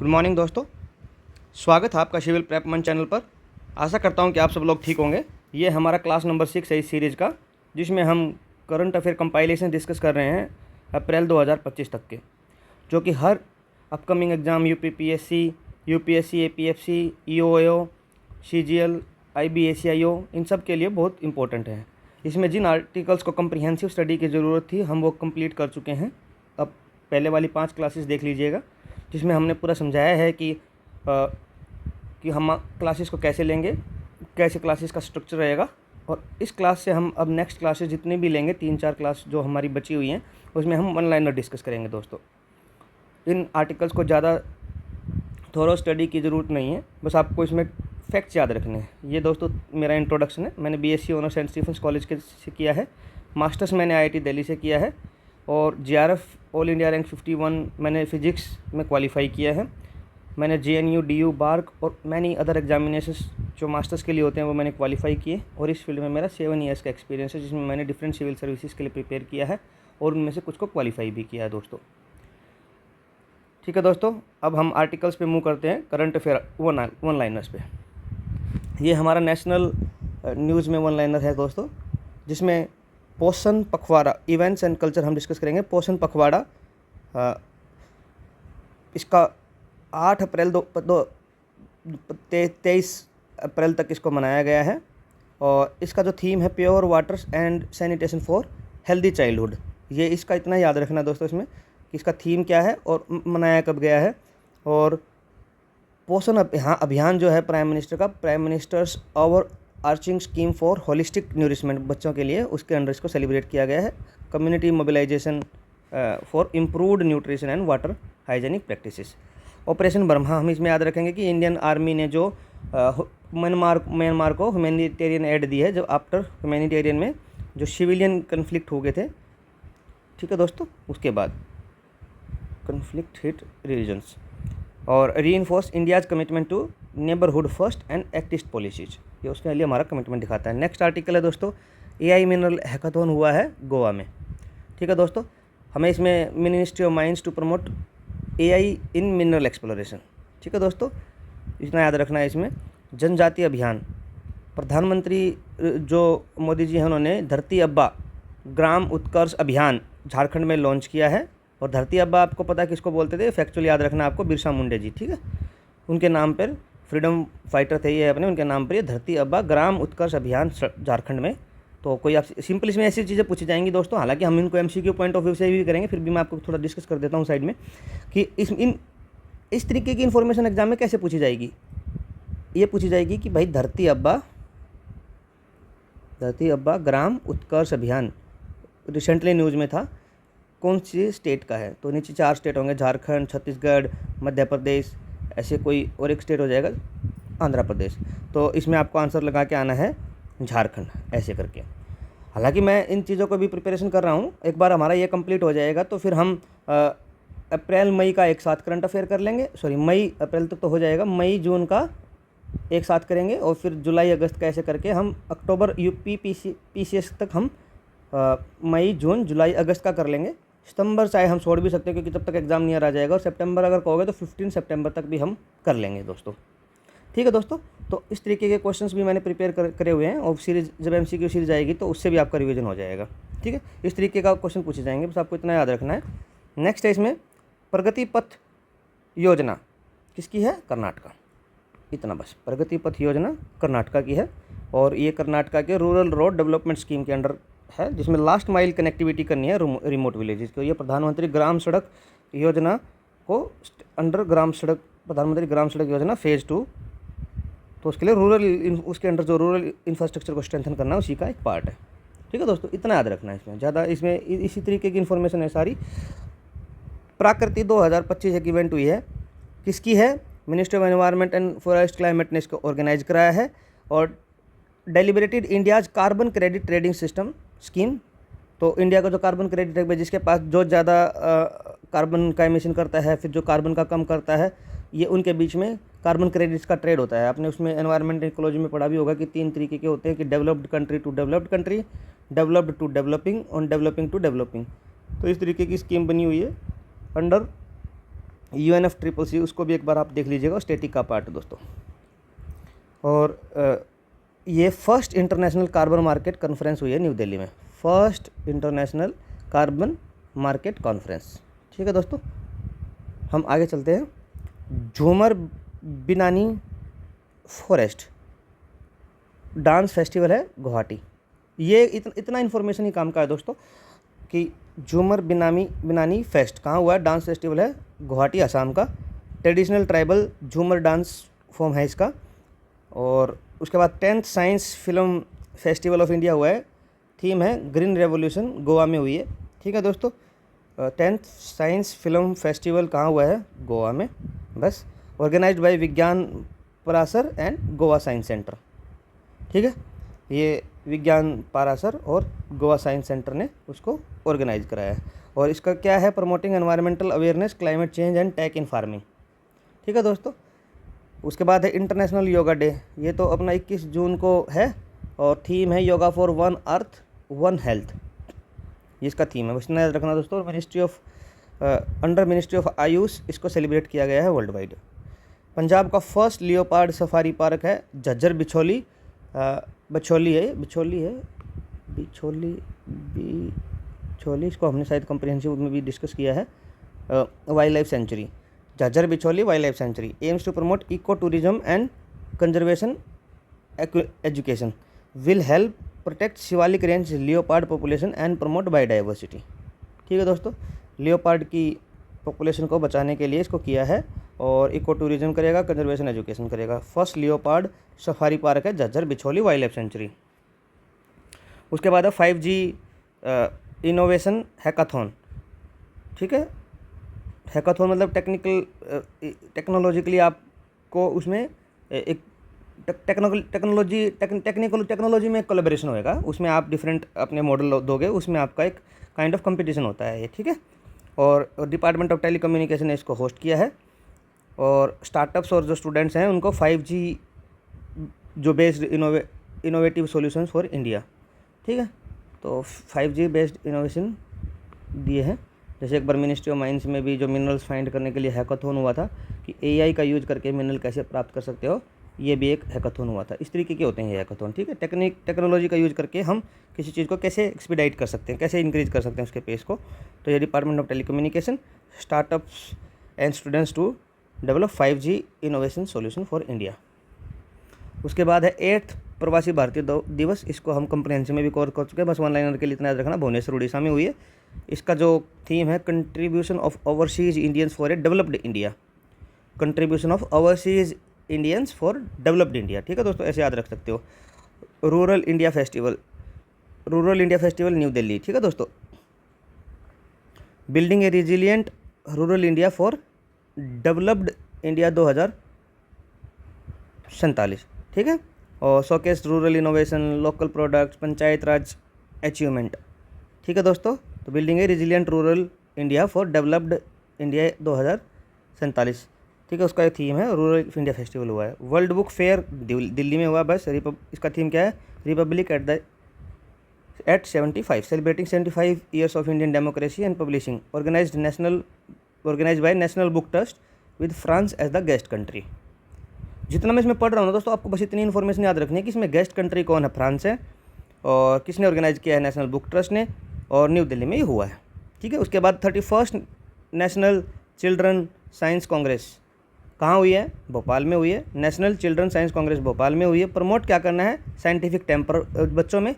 Good morning दोस्तों, स्वागत है आपका सिविल प्रेप मंच चैनल पर। आशा करता हूं कि आप सब लोग ठीक होंगे। ये हमारा क्लास नंबर 6 है इस सीरीज़ का, जिसमें हम करंट अफेयर कंपाइलेशन डिस्कस कर रहे हैं अप्रैल 2025 तक के, जो कि हर upcoming exam UPPSC, UPSC, APFC, EO AO, CGL, IB SEO, इन सब के लिए बहुत इंपॉर्टेंट है। इसमें जिन आर्टिकल्स को कम्प्रीहेंसिव स्टडी की ज़रूरत थी हम वो कंप्लीट कर चुके हैं। अब पहले वाली 5 क्लासेस देख लीजिएगा, जिसमें हमने पूरा समझाया है कि हम क्लासेस को कैसे लेंगे, कैसे क्लासेस का स्ट्रक्चर रहेगा। और इस क्लास से हम अब नेक्स्ट क्लासेस जितनी भी लेंगे, 3-4 क्लास जो हमारी बची हुई हैं, उसमें हम वन लाइनर डिस्कस करेंगे। दोस्तों, इन आर्टिकल्स को ज़्यादा थोरो स्टडी की ज़रूरत नहीं है, बस आपको इसमें फैक्ट्स याद रखने हैं। ये दोस्तों मेरा इंट्रोडक्शन है। मैंने BSc honours Saint Stephen's College के से किया है, मास्टर्स मैंने आईआईटी दिल्ली से किया है, और जीआरएफ ऑल इंडिया रैंक 51 मैंने फ़िज़िक्स में क्वालिफाई किया है। मैंने जेएनयू, डीयू, बार्क और मैनी अदर एग्जामिनेशंस जो मास्टर्स के लिए होते हैं वो मैंने क्वालिफाई किए। और इस फील्ड में मेरा 7 ईयर्स का एक्सपीरियंस है, जिसमें मैंने डिफरेंट सिविल सर्विसेज के लिए प्रिपेयर किया है और उनमें से कुछ को क्वालिफाई भी किया है दोस्तों। ठीक है दोस्तों, अब हम आर्टिकल्स पे मूव करते हैं, करंट अफेयर वन लाइनर्स पे। ये हमारा नेशनल न्यूज़ में वन लाइनर है दोस्तों, जिसमें पोषण पखवाड़ा इवेंट्स एंड कल्चर हम डिस्कस करेंगे। पोषण पखवाड़ा इसका 8 अप्रैल 23 अप्रैल तक इसको मनाया गया है, और इसका जो थीम है pure water and sanitation for healthy childhood. ये इसका इतना याद रखना दोस्तों इसमें कि इसका थीम क्या है और मनाया कब गया है। और पोषण अभियान जो है प्राइम मिनिस्टर का, prime ministers over arching scheme for holistic nourishment बच्चों के लिए, उसके अंडर इसको सेलिब्रेट किया गया है। Community mobilisation for improved nutrition and water hygienic practices. Operation Brahma हम इसमें याद रखेंगे कि इंडियन आर्मी ने जो म्यांमार को ह्यूमैनिटेरियन एड दी है, जब आफ्टर ह्यूमैनिटेरियन में जो सिविलियन कन्फ्लिक्ट हो गए थे। ठीक है दोस्तों, उसके बाद कन्फ्लिक्ट हिट रीजन्स, और reinforce India's commitment to neighbourhood first and act east policies, ये उसके लिए हमारा कमिटमेंट दिखाता है। नेक्स्ट आर्टिकल है दोस्तों, एआई मिनरल हैकाथॉन हुआ है गोवा में। ठीक है दोस्तों, हमें इसमें ministry of mines to promote AI in mineral exploration. ठीक है दोस्तों, इतना याद रखना है इसमें। जनजातीय अभियान, प्रधानमंत्री जो मोदी जी हैं उन्होंने धरती अब्बा ग्राम उत्कर्ष अभियान झारखंड में लॉन्च किया है। और धरती अब्बा आपको पता है किसको बोलते थे, फैक्चुअली याद रखना आपको, बिरसा मुंडा जी। ठीक है, उनके नाम पर फ्रीडम फाइटर थे ये अपने, उनके नाम पर ये धरती अब्बा ग्राम उत्कर्ष अभियान झारखंड में। तो कोई आप सिंपल इसमें ऐसी चीज़ें पूछी जाएंगी दोस्तों, हालांकि हम इनको एमसीक्यू पॉइंट ऑफ व्यू से भी करेंगे, फिर भी मैं आपको थोड़ा डिस्कस कर देता हूँ साइड में कि इस तरीके की इन्फॉर्मेशन एग्जाम में कैसे पूछी जाएगी। ये पूछी जाएगी कि भाई धरती अब्बा ग्राम उत्कर्ष अभियान रिसेंटली न्यूज़ में था, कौन सी स्टेट का है। तो नीचे 4 स्टेट होंगे, झारखंड, छत्तीसगढ़, मध्य प्रदेश, ऐसे कोई और एक स्टेट हो जाएगा आंध्र प्रदेश। तो इसमें आपको आंसर लगा के आना है झारखंड, ऐसे करके। हालांकि मैं इन चीज़ों को भी प्रिपरेशन कर रहा हूँ। एक बार हमारा ये कंप्लीट हो जाएगा तो फिर हम अप्रैल मई का एक साथ करंट अफेयर कर लेंगे। सॉरी, मई अप्रैल तक तो हो जाएगा, मई जून का एक साथ करेंगे, और फिर जुलाई अगस्त का ऐसे करके हम अक्टूबर यूपी पीसीएस तक हम मई जून जुलाई अगस्त का कर लेंगे। सितंबर चाहे हम छोड़ भी सकते हैं, क्योंकि तब तक एग्ज़ाम नियर आ जाएगा। और सितंबर अगर कहोगे तो 15 सितंबर तक भी हम कर लेंगे दोस्तों। ठीक है दोस्तों, तो इस तरीके के क्वेश्चंस भी मैंने प्रिपेयर करे हुए हैं, और सीरीज जब एमसीक्यू सीरीज आएगी तो उससे भी आपका रिवीजन हो जाएगा। ठीक है, इस तरीके का क्वेश्चन पूछे जाएंगे, बस आपको इतना याद रखना है। नेक्स्ट है इसमें प्रगति पथ योजना, किसकी है, कर्नाटका। इतना बस, प्रगति पथ योजना कर्नाटका की है, और ये कर्नाटका के रूरल रोड डेवलपमेंट स्कीम के अंडर है, जिसमें लास्ट माइल कनेक्टिविटी करनी है रिमोट विलेजेस को। ये प्रधानमंत्री ग्राम सड़क योजना को अंडर प्रधानमंत्री ग्राम सड़क योजना फेज़ 2, तो उसके लिए उसके अंडर जो रूरल इंफ्रास्ट्रक्चर को स्ट्रेंथन करना है उसी का एक पार्ट है। ठीक है दोस्तों, इतना याद रखना है इसमें, ज़्यादा इसमें इसी तरीके की इन्फॉर्मेशन है सारी। प्राकृति 2025 एक इवेंट हुई है, किसकी है, ministry of environment and forest climate ने इसको ऑर्गेनाइज कराया है। और deliberated India's carbon credit trading system scheme, तो इंडिया का जो कार्बन क्रेडिट है, जिसके पास जो ज़्यादा कार्बन का एमिशन करता है, फिर जो कार्बन का कम करता है, ये उनके बीच में कार्बन क्रेडिट्स का ट्रेड होता है। आपने उसमें एनवायरनमेंट इकोलॉजी में पढ़ा भी होगा कि 3 तरीके के होते हैं, कि developed country to developed country, developed to developing और डेवलपिंग टू डेवलपिंग। तो इस तरीके की स्कीम बनी हुई है अंडर UNFCCC, उसको भी एक बार आप देख लीजिएगा, स्टैटिक का पार्ट है दोस्तों। और ये first international carbon market conference हुई है न्यू दिल्ली में, first international carbon market conference. ठीक है दोस्तों, हम आगे चलते हैं। झूमर बिनानी फॉरेस्ट डांस फेस्टिवल है गुवाहाटी। ये इतना इन्फॉर्मेशन ही काम का है दोस्तों कि झूमर बिनानी फेस्ट कहाँ हुआ है, डांस फेस्टिवल है गुवाहाटी असम का। ट्रेडिशनल ट्राइबल झूमर डांस फॉर्म है इसका। और उसके बाद 10th science film Festival of India हुआ है, थीम है ग्रीन रेवोल्यूशन, गोवा में हुई है। ठीक है दोस्तों, 10th साइंस फिल्म फेस्टिवल कहाँ हुआ है, गोवा में बस। ऑर्गेनाइज्ड बाय विज्ञान Parashar and Goa science centre. ठीक है, ये विज्ञान पारासर और गोवा साइंस सेंटर ने उसको ऑर्गेनाइज कराया है। और इसका क्या है, promoting environmental awareness, climate change and tech in farming. ठीक है दोस्तों, उसके बाद है इंटरनेशनल योगा डे, ये तो अपना 21 जून को है और थीम है yoga for one earth one health, ये इसका थीम है, बस याद रखना दोस्तों। अंडर मिनिस्ट्री ऑफ आयुष इसको सेलिब्रेट किया गया है वर्ल्ड वाइड। पंजाब का फर्स्ट लियोपार्ड सफारी पार्क है झज्जर बिछोली, बिछोली, इसको हमने शायद कॉम्प्रिहेंसिव में भी डिस्कस किया है। Wildlife sanctuary, Jhajjar Bichholi wildlife sanctuary aims to promote ecotourism and conservation education, will help protect Shivalik range leopard population and promote biodiversity. ठीक है दोस्तों, लियोपार्ड की पॉपुलेशन को बचाने के लिए इसको किया है और इको टूरिज्म करेगा, कंजर्वेशन एजुकेशन करेगा। फर्स्ट लियोपार्ड सफारी पार्क है Jhajjar Bichholi wildlife century. उसके बाद है 5G इनोवेशन हैकाथॉन। ठीक है, हैकाथॉन मतलब टेक्नोलॉजिकली आपको उसमें एक टेक्नोलॉजी में कोलैबोरेशन होएगा, उसमें आप डिफरेंट अपने मॉडल दोगे, उसमें आपका एक काइंड ऑफ कंपटीशन होता है ये। ठीक है, और डिपार्टमेंट ऑफ टेलीकम्युनिकेशन ने इसको होस्ट किया है। और स्टार्टअप्स और जो स्टूडेंट्स हैं उनको 5G जो based innovative solutions for India. ठीक है, तो 5G बेस्ड इनोवेशन दिए हैं। जैसे एक बार मिनिस्ट्री ऑफ माइंस में भी जो मिनरल्स फाइंड करने के लिए हैकाथॉन हुआ था कि AI का यूज करके मिनरल कैसे प्राप्त कर सकते हो, ये भी एक हैकाथॉन हुआ था। इस तरीके के होते हैं ये हैकाथॉन। ठीक है, टेक्नोलॉजी का यूज करके हम किसी चीज़ को कैसे एक्सपीडाइट कर सकते हैं, कैसे इंक्रीज कर सकते हैं उसके पेस को। तो ये department of telecommunication, startups and students to develop 5G innovation solution for India. उसके बाद है 8th प्रवासी भारतीय दिवस, इसको हम कंप्रहेंसिव में भी कवर कर चुके हैं, बस वन लाइनर के लिए इतना याद रखना, भुवनेश्वर उड़ीसा में हुई है। इसका जो थीम है contribution of overseas Indians for a developed India, contribution of overseas Indians for developed India. ठीक है दोस्तों, ऐसे याद रख सकते हो। Rural India festival New Delhi. ठीक है दोस्तों, building a resilient rural India for developed India 2047। ठीक है, और showcase rural innovation, local products, panchayat raj achievement. ठीक है दोस्तों, तो building a resilient rural India for developed India 2047। ठीक है, उसका एक थीम है, रूरल इंडिया फेस्टिवल हुआ है। वर्ल्ड बुक फेयर दिल्ली में हुआ बस। इसका थीम क्या है, republic at 75, celebrating 75 years of Indian democracy and publishing, organise by National Book Trust with France as the guest country. जितना मैं इसमें पढ़ रहा हूँ ना दोस्तों, आपको बस इतनी इन्फॉर्मेशन याद रखनी है कि इसमें गेस्ट कंट्री कौन है, फ्रांस है, और किसने ऑर्गेनाइज किया है, नेशनल बुक ट्रस्ट ने, और न्यू दिल्ली में ही हुआ है। ठीक है, उसके बाद 31st national children science Congress कहाँ हुई है, भोपाल में हुई है। National children science Congress Bhopal में हुई है। प्रमोट क्या करना है, साइंटिफिक टेम्पर बच्चों में।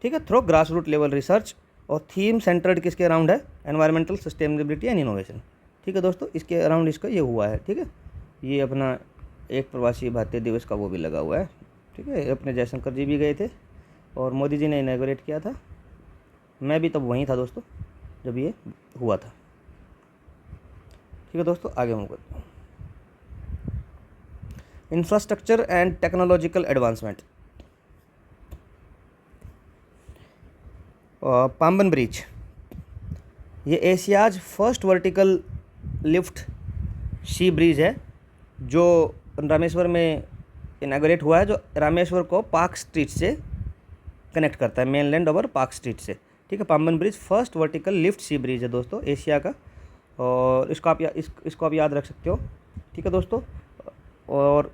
ठीक है, through grass root level research, और थीम सेंटर्ड किसके अराउंड है, एनवायरमेंटल सस्टेनेबिलिटी एंड इनोवेशन। ठीक है दोस्तों, इसके अराउंड इसका ये हुआ है। ठीक है, ये अपना एक प्रवासी भारतीय दिवस का वो भी लगा हुआ है। ठीक है, अपने जयशंकर जी भी गए थे और मोदी जी ने इनॉग्रेट किया था। मैं भी तब वहीं था दोस्तों जब ये हुआ था। ठीक है दोस्तों, आगे हम करते हैं। Infrastructure and technological advancement. Pamban bridge, ये Asia's first vertical lift sea bridge है जो रामेश्वर में इनाग्रेट हुआ है, जो रामेश्वर को पार्क स्ट्रीट से कनेक्ट करता है, मेनलैंड और पार्क स्ट्रीट से। ठीक है, Pamban bridge first vertical lift sea bridge है दोस्तों एशिया का, और इसको आप याद रख सकते हो। ठीक है दोस्तों। और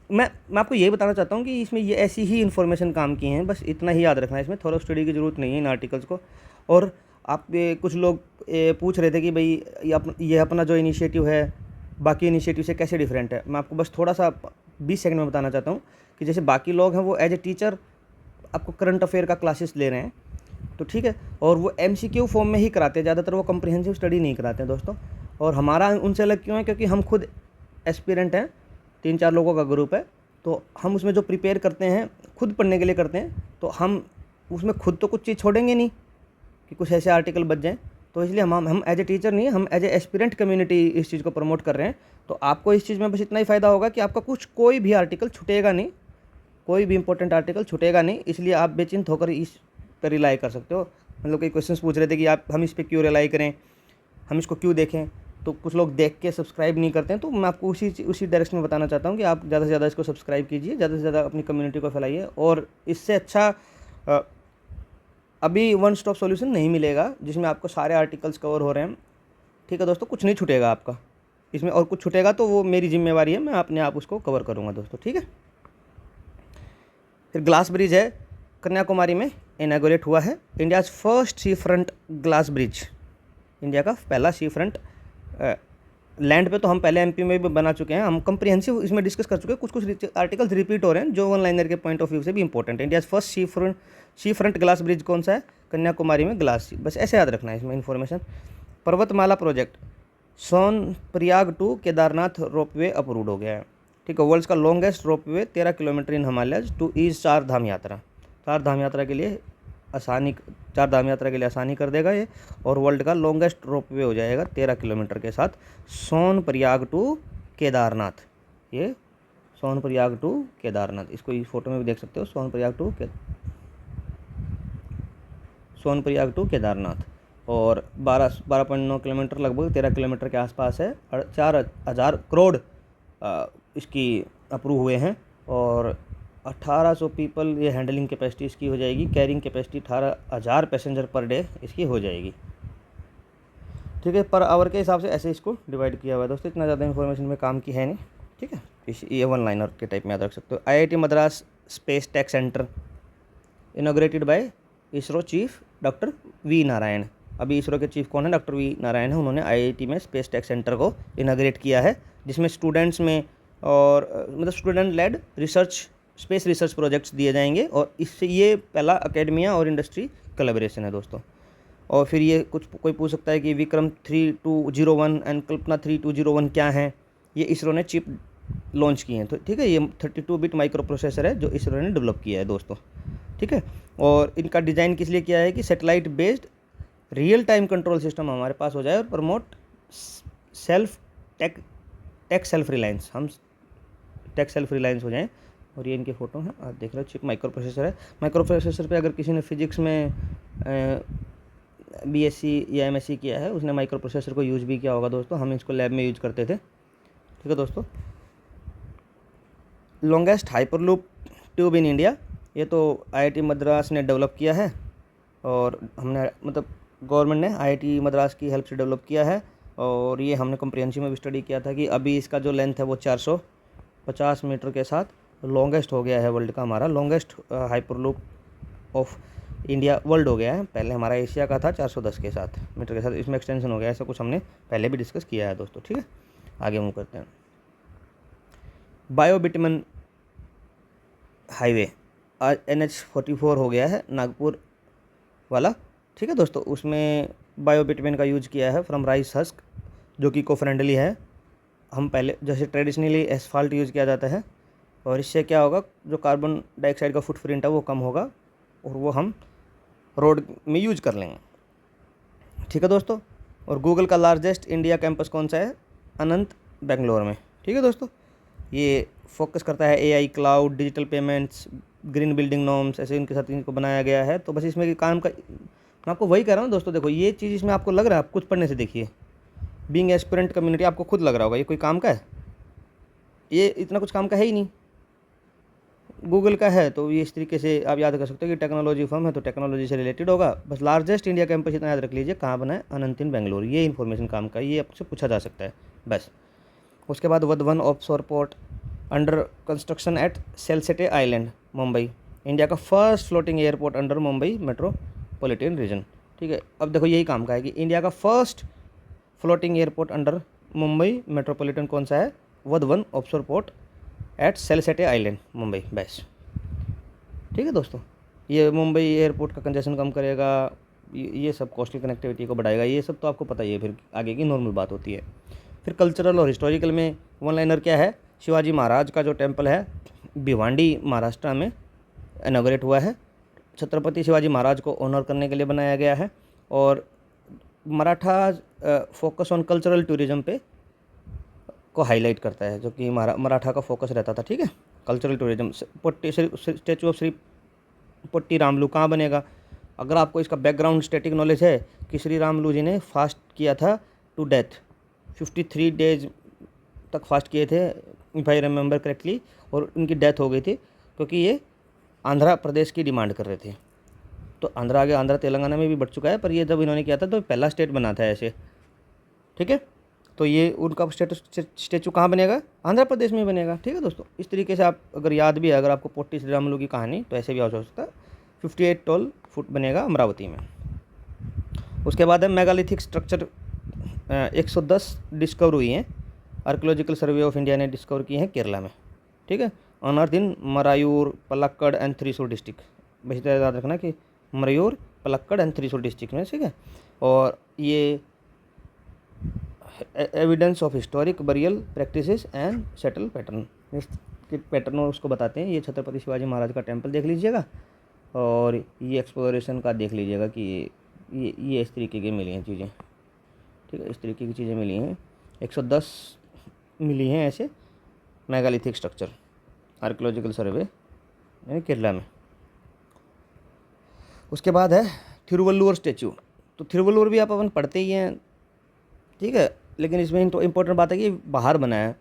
मैं आपको ये बताना चाहता हूँ कि इसमें ये ऐसी ही इन्फॉर्मेशन काम की हैं, बस इतना ही याद रखना है, इसमें थोड़ा स्टडी की ज़रूरत नहीं है इन आर्टिकल्स को। और आप कुछ लोग पूछ रहे थे कि भाई ये अपना जो इनिशिएटिव है बाकी इनिशिएटिव से कैसे डिफरेंट है। मैं आपको बस थोड़ा सा 20 सेकंड में बताना चाहता हूँ कि जैसे बाकी लोग हैं वो एज ए टीचर आपको करंट अफेयर का क्लासेस ले रहे हैं, तो ठीक है, और वो MCQ फॉर्म में ही कराते हैं ज़्यादातर, वो कम्प्रिहेंसिव स्टडी नहीं कराते हैं दोस्तों। और हमारा उनसे अलग क्यों है, क्योंकि हम खुद एस्पिरेंट हैं, 3-4 लोगों का ग्रुप है, तो हम उसमें जो प्रिपेयर करते हैं खुद पढ़ने के लिए करते हैं, तो हम उसमें खुद तो कुछ चीज़ छोड़ेंगे नहीं कि कुछ ऐसे आर्टिकल बच जाएँ। तो इसलिए हम एज ए टीचर नहीं, हम एज ए एस्पिरेंट कम्युनिटी इस चीज़ को प्रमोट कर रहे हैं। तो आपको इस चीज़ में बस इतना ही फ़ायदा होगा कि आपका कोई भी आर्टिकल छूटेगा नहीं, कोई भी इंपॉर्टेंट आर्टिकल छूटेगा नहीं, इसलिए आप बेचिंत होकर इस पर रिलाई कर सकते हो। मतलब कई क्वेश्चंस पूछ रहे थे कि हम इस पर क्यों रिलाई करें, हम इसको क्यों देखें, तो कुछ लोग देख के सब्सक्राइब नहीं करते हैं। तो मैं आपको उसी डायरेक्शन में बताना चाहता हूँ कि आप ज़्यादा से ज़्यादा इसको सब्सक्राइब कीजिए, ज़्यादा से ज़्यादा अपनी कम्युनिटी को फैलाइए। और इससे अच्छा अभी वन स्टॉप सॉल्यूशन नहीं मिलेगा जिसमें आपको सारे आर्टिकल्स कवर हो रहे हैं। ठीक है दोस्तों, कुछ नहीं छूटेगा आपका इसमें, और कुछ छूटेगा तो वो मेरी जिम्मेवारी है, मैं अपने आप उसको कवर करूँगा दोस्तों। ठीक है। फिर ग्लास ब्रिज है, कन्याकुमारी में इनॉग्रेट हुआ है, इंडियाज़ फर्स्ट सी फ्रंट ग्लास ब्रिज, इंडिया का पहला सी फ्रंट। लैंड पे तो हम पहले MP में भी बना चुके हैं, हम कम्प्रिहेंसिव इसमें डिस्कस कर चुके हैं। कुछ आर्टिकल्स रिपीट हो रहे हैं जो वन लाइनर के पॉइंट ऑफ व्यू से भी इंपॉर्टेंट है। इंडियाज़ फर्स्ट सी फ्रंट ग्लास ब्रिज कौन सा है, कन्याकुमारी में ग्लास, बस ऐसे याद रखना है इसमें information. Parvatmala project, Sonprayag to Kedarnath ropeway approved हो गया है। ठीक है। वर्ल्ड्स का longest ropeway 13 kilometre in Himalayas to ease Char Dham यात्रा, चार धाम यात्रा के लिए आसानी कर देगा ये, और वर्ल्ड का लॉन्गेस्ट रोपवे हो जाएगा 13 किलोमीटर के साथ, सोनप्रयाग टू केदारनाथ। ये सोनप्रयाग टू केदारनाथ, इसको इस फोटो में भी देख सकते हो, सोनप्रयाग टू केदारनाथ। और 12.9 किलोमीटर, लगभग 13 किलोमीटर के आसपास है, और 4,000 करोड़ इसकी अप्रूव हुए हैं, और 1800 पीपल ये हैंडलिंग कैपेसिटी इसकी हो जाएगी, carrying capacity 18,000 passenger per day इसकी हो जाएगी। ठीक है। पर आवर के हिसाब से ऐसे इसको डिवाइड किया हुआ है दोस्तों, इतना ज़्यादा इन्फॉर्मेशन में काम की है नहीं। ठीक है। ये वन लाइनर के टाइप में याद रख सकते हो। IIT Madras space tech centre inaugurated bye ISRO chief doctor V Narayan. अभी इसरो के चीफ कौन है, डॉक्टर V नारायण है, उन्होंने IIT में स्पेस टेक सेंटर को इनॉग्रेट किया है, जिसमें स्टूडेंट्स में और मतलब student led space research projects दिए जाएंगे, और इससे ये पहला अकेडमिया और इंडस्ट्री कोलैबोरेशन है दोस्तों। और फिर ये कोई पूछ सकता है कि विक्रम 3201 एंड कल्पना 3201 क्या हैं। ये इसरो ने चिप लॉन्च किए हैं, तो ठीक है, ये 32 बिट माइक्रो प्रोसेसर है जो इसरो ने डेवलप किया है दोस्तों। ठीक है। और इनका डिज़ाइन किस लिए किया है कि satellite based real time control system हमारे पास हो जाए, और प्रमोट टेक सेल्फ रिलायंस, हम टेक सेल्फ रिलायंस हो जाएं। और ये इनके फ़ोटो हैं, आप देख रहे हो, चिप माइक्रो प्रोसेसर है। माइक्रो प्रोसेसर पे अगर किसी ने फिजिक्स में BSc या MSc किया है, उसने माइक्रो प्रोसेसर को यूज़ भी किया होगा दोस्तों, हम इसको लैब में यूज करते थे। ठीक है दोस्तों। Longest hyperloop tube in India, ये तो IIT मद्रास ने डेवलप किया है, और हमने मतलब गवर्नमेंट ने IIT मद्रास की हेल्प से डेवलप किया है। और ये हमने कम्प्रिहेंसिव में भी स्टडी किया था कि अभी इसका जो लेंथ है वो 450 मीटर के साथ लॉन्गेस्ट हो गया है, वर्ल्ड का हमारा longest hyperloop of India world हो गया है। पहले हमारा एशिया का था 410 के साथ मीटर के साथ, इसमें एक्सटेंशन हो गया, ऐसा कुछ हमने पहले भी डिस्कस किया है दोस्तों। ठीक है। आगे मूव करते हैं। बायोबिटमन हाईवे आज NH44 हो गया है, नागपुर वाला। ठीक है दोस्तों, उसमें बायोबिटमन का यूज किया है फ्रॉम राइस हस्क, जो कि इको फ्रेंडली है। हम पहले जैसे ट्रेडिशनली एसफाल्ट यूज़ किया जाता है, और इससे क्या होगा, जो कार्बन डाइऑक्साइड का फुटप्रिंट है वो कम होगा, और वो हम रोड में यूज कर लेंगे। ठीक है दोस्तों। और गूगल का लार्जेस्ट इंडिया कैंपस कौन सा है, अनंत, बेंगलोर में। ठीक है दोस्तों। ये फोकस करता है AI, cloud, digital payments, green building norms, ऐसे इनके साथ इनको बनाया गया है। तो बस इसमें काम का मैं आपको वही कह रहा हूँ दोस्तों। देखो, ये चीज़ इसमें आपको लग रहा है, आप कुछ पढ़ने से देखिए, बीइंग एस्पिरेंट कम्युनिटी, आपको खुद लग रहा होगा ये कोई काम का है, ये इतना कुछ काम का है ही नहीं। गूगल का है तो ये इस तरीके से आप याद कर सकते हो कि टेक्नोलॉजी फर्म है तो टेक्नोलॉजी से रिलेटेड होगा। बस लार्जेस्ट इंडिया कैंपस इतना याद रख लीजिए, कहाँ बना है, अनंत इन बेंगलुरु, ये इन्फॉर्मेशन काम का, ये आपसे पूछा जा सकता है बस। उसके बाद Vadhavan offshore port under construction at Salsette island Mumbai, India का first floating airport under Mumbai metropolitan region. ठीक है, अब देखो यही काम का है कि इंडिया का first floating airport under Mumbai metropolitan कौन सा है, Vadhavan offshore port at Salsette island Mumbai बस। ठीक है दोस्तों, ये मुंबई एयरपोर्ट का कंजेशन कम करेगा, ये सब कोस्टल कनेक्टिविटी को बढ़ाएगा, ये सब तो आपको पता ही है, फिर आगे की नॉर्मल बात होती है। फिर कल्चरल और हिस्टोरिकल में वन लाइनर क्या है, शिवाजी महाराज का जो टेम्पल है भिवांडी महाराष्ट्र में इनॉग्रेट हुआ है, छत्रपति शिवाजी महाराज को ऑनर करने के लिए बनाया गया है। और Maratha focus on cultural tourism पे को हाईलाइट करता है, जो कि मराठा का फोकस रहता था। ठीक है, cultural tourism. Statue of Shri potty Ramulu कहाँ बनेगा, अगर आपको इसका बैकग्राउंड स्टैटिक नॉलेज है कि श्री रामलू जी ने फास्ट किया था टू डेथ, 53 डेज तक फास्ट किए थे इफ़ आई रिमेंबर करेक्टली, और उनकी डेथ हो गई थी क्योंकि ये आंध्र प्रदेश की डिमांड कर रहे थे। तो आंध्र आगे आंध्र तेलंगाना में भी बढ़ चुका है, पर ये जब इन्होंने किया था तो पहला स्टेट बना था ऐसे। ठीक है, तो ये उनका स्टेचू कहाँ बनेगा, आंध्र प्रदेश में बनेगा। ठीक है दोस्तों, इस तरीके से आप अगर याद भी है अगर आपको पोट्टी श्री रामलू की कहानी, तो ऐसे भी हो सकता है। 58 टॉल फुट बनेगा अमरावती में। उसके बाद है मेगालिथिक स्ट्रक्चर 110 डिस्कवर हुई हैं, आर्कियोलॉजिकल सर्वे ऑफ इंडिया ने डिस्कवर की हैं केरला में। ठीक है, on earth in Marayur, Palakkad and Thrissur district, बस इतना याद रखना कि मरायूर, पलक्कड़ एंड थ्रीसुर डिस्ट्रिक्ट में। ठीक है, और ये evidence of historic burial practices and settle pattern, इसके पैटर्न उसको बताते हैं। ये छत्रपति शिवाजी महाराज का टेम्पल देख लीजिएगा, और ये एक्सप्लोरेशन का देख लीजिएगा कि ये इस तरीके की मिली हैं चीज़ें। ठीक है, इस तरीके की चीज़ें मिली हैं, 110 मिली हैं ऐसे मेगालिथिक स्ट्रक्चर, आर्कियोलॉजिकल सर्वे यानी केरला में। उसके बाद है थिरुवल्लुवर स्टेचू, तो थिरुवल्लुवर भी आप अपन पढ़ते ही हैं। ठीक है, लेकिन इसमें तो इम्पोर्टेंट बात है कि बाहर बना है,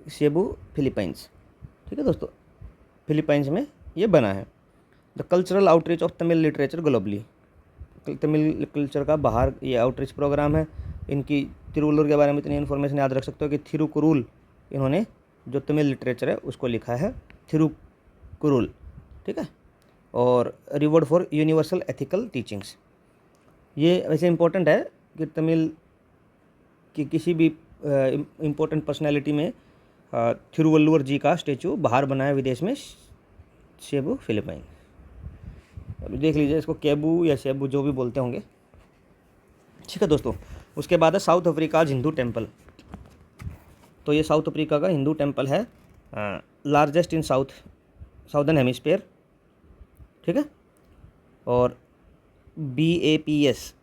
सेबू फिलीपाइंस। ठीक है दोस्तों, फिलीपाइंस में ये बना है। The cultural outreach of Tamil literature globally, Tamil culture का बाहर ये आउटरीच प्रोग्राम है। इनकी तिरुवल्लुवर के बारे में इतनी इन्फॉर्मेशन याद रख सकते हो कि थिरुकुरुल, इन्होंने जो तमिल लिटरेचर है उसको लिखा है थिरुकुरुल। ठीक है, और reward for universal ethical teachings, ये वैसे इंपॉर्टेंट है कि तमिल कि किसी भी इम्पोर्टेंट पर्सनैलिटी में थिरुवल्लुवर जी का स्टेचू बाहर बना है विदेश में, सेबू फिलीपाइन। अभी देख लीजिए इसको केबू या सेबू जो भी बोलते होंगे। ठीक है दोस्तों, उसके बाद है साउथ अफ्रीका हिंदू टेम्पल, तो ये साउथ अफ्रीका का हिंदू टेम्पल है, लार्जेस्ट इन साउदर्न हेमिस्फीयर। ठीक है, और BAPS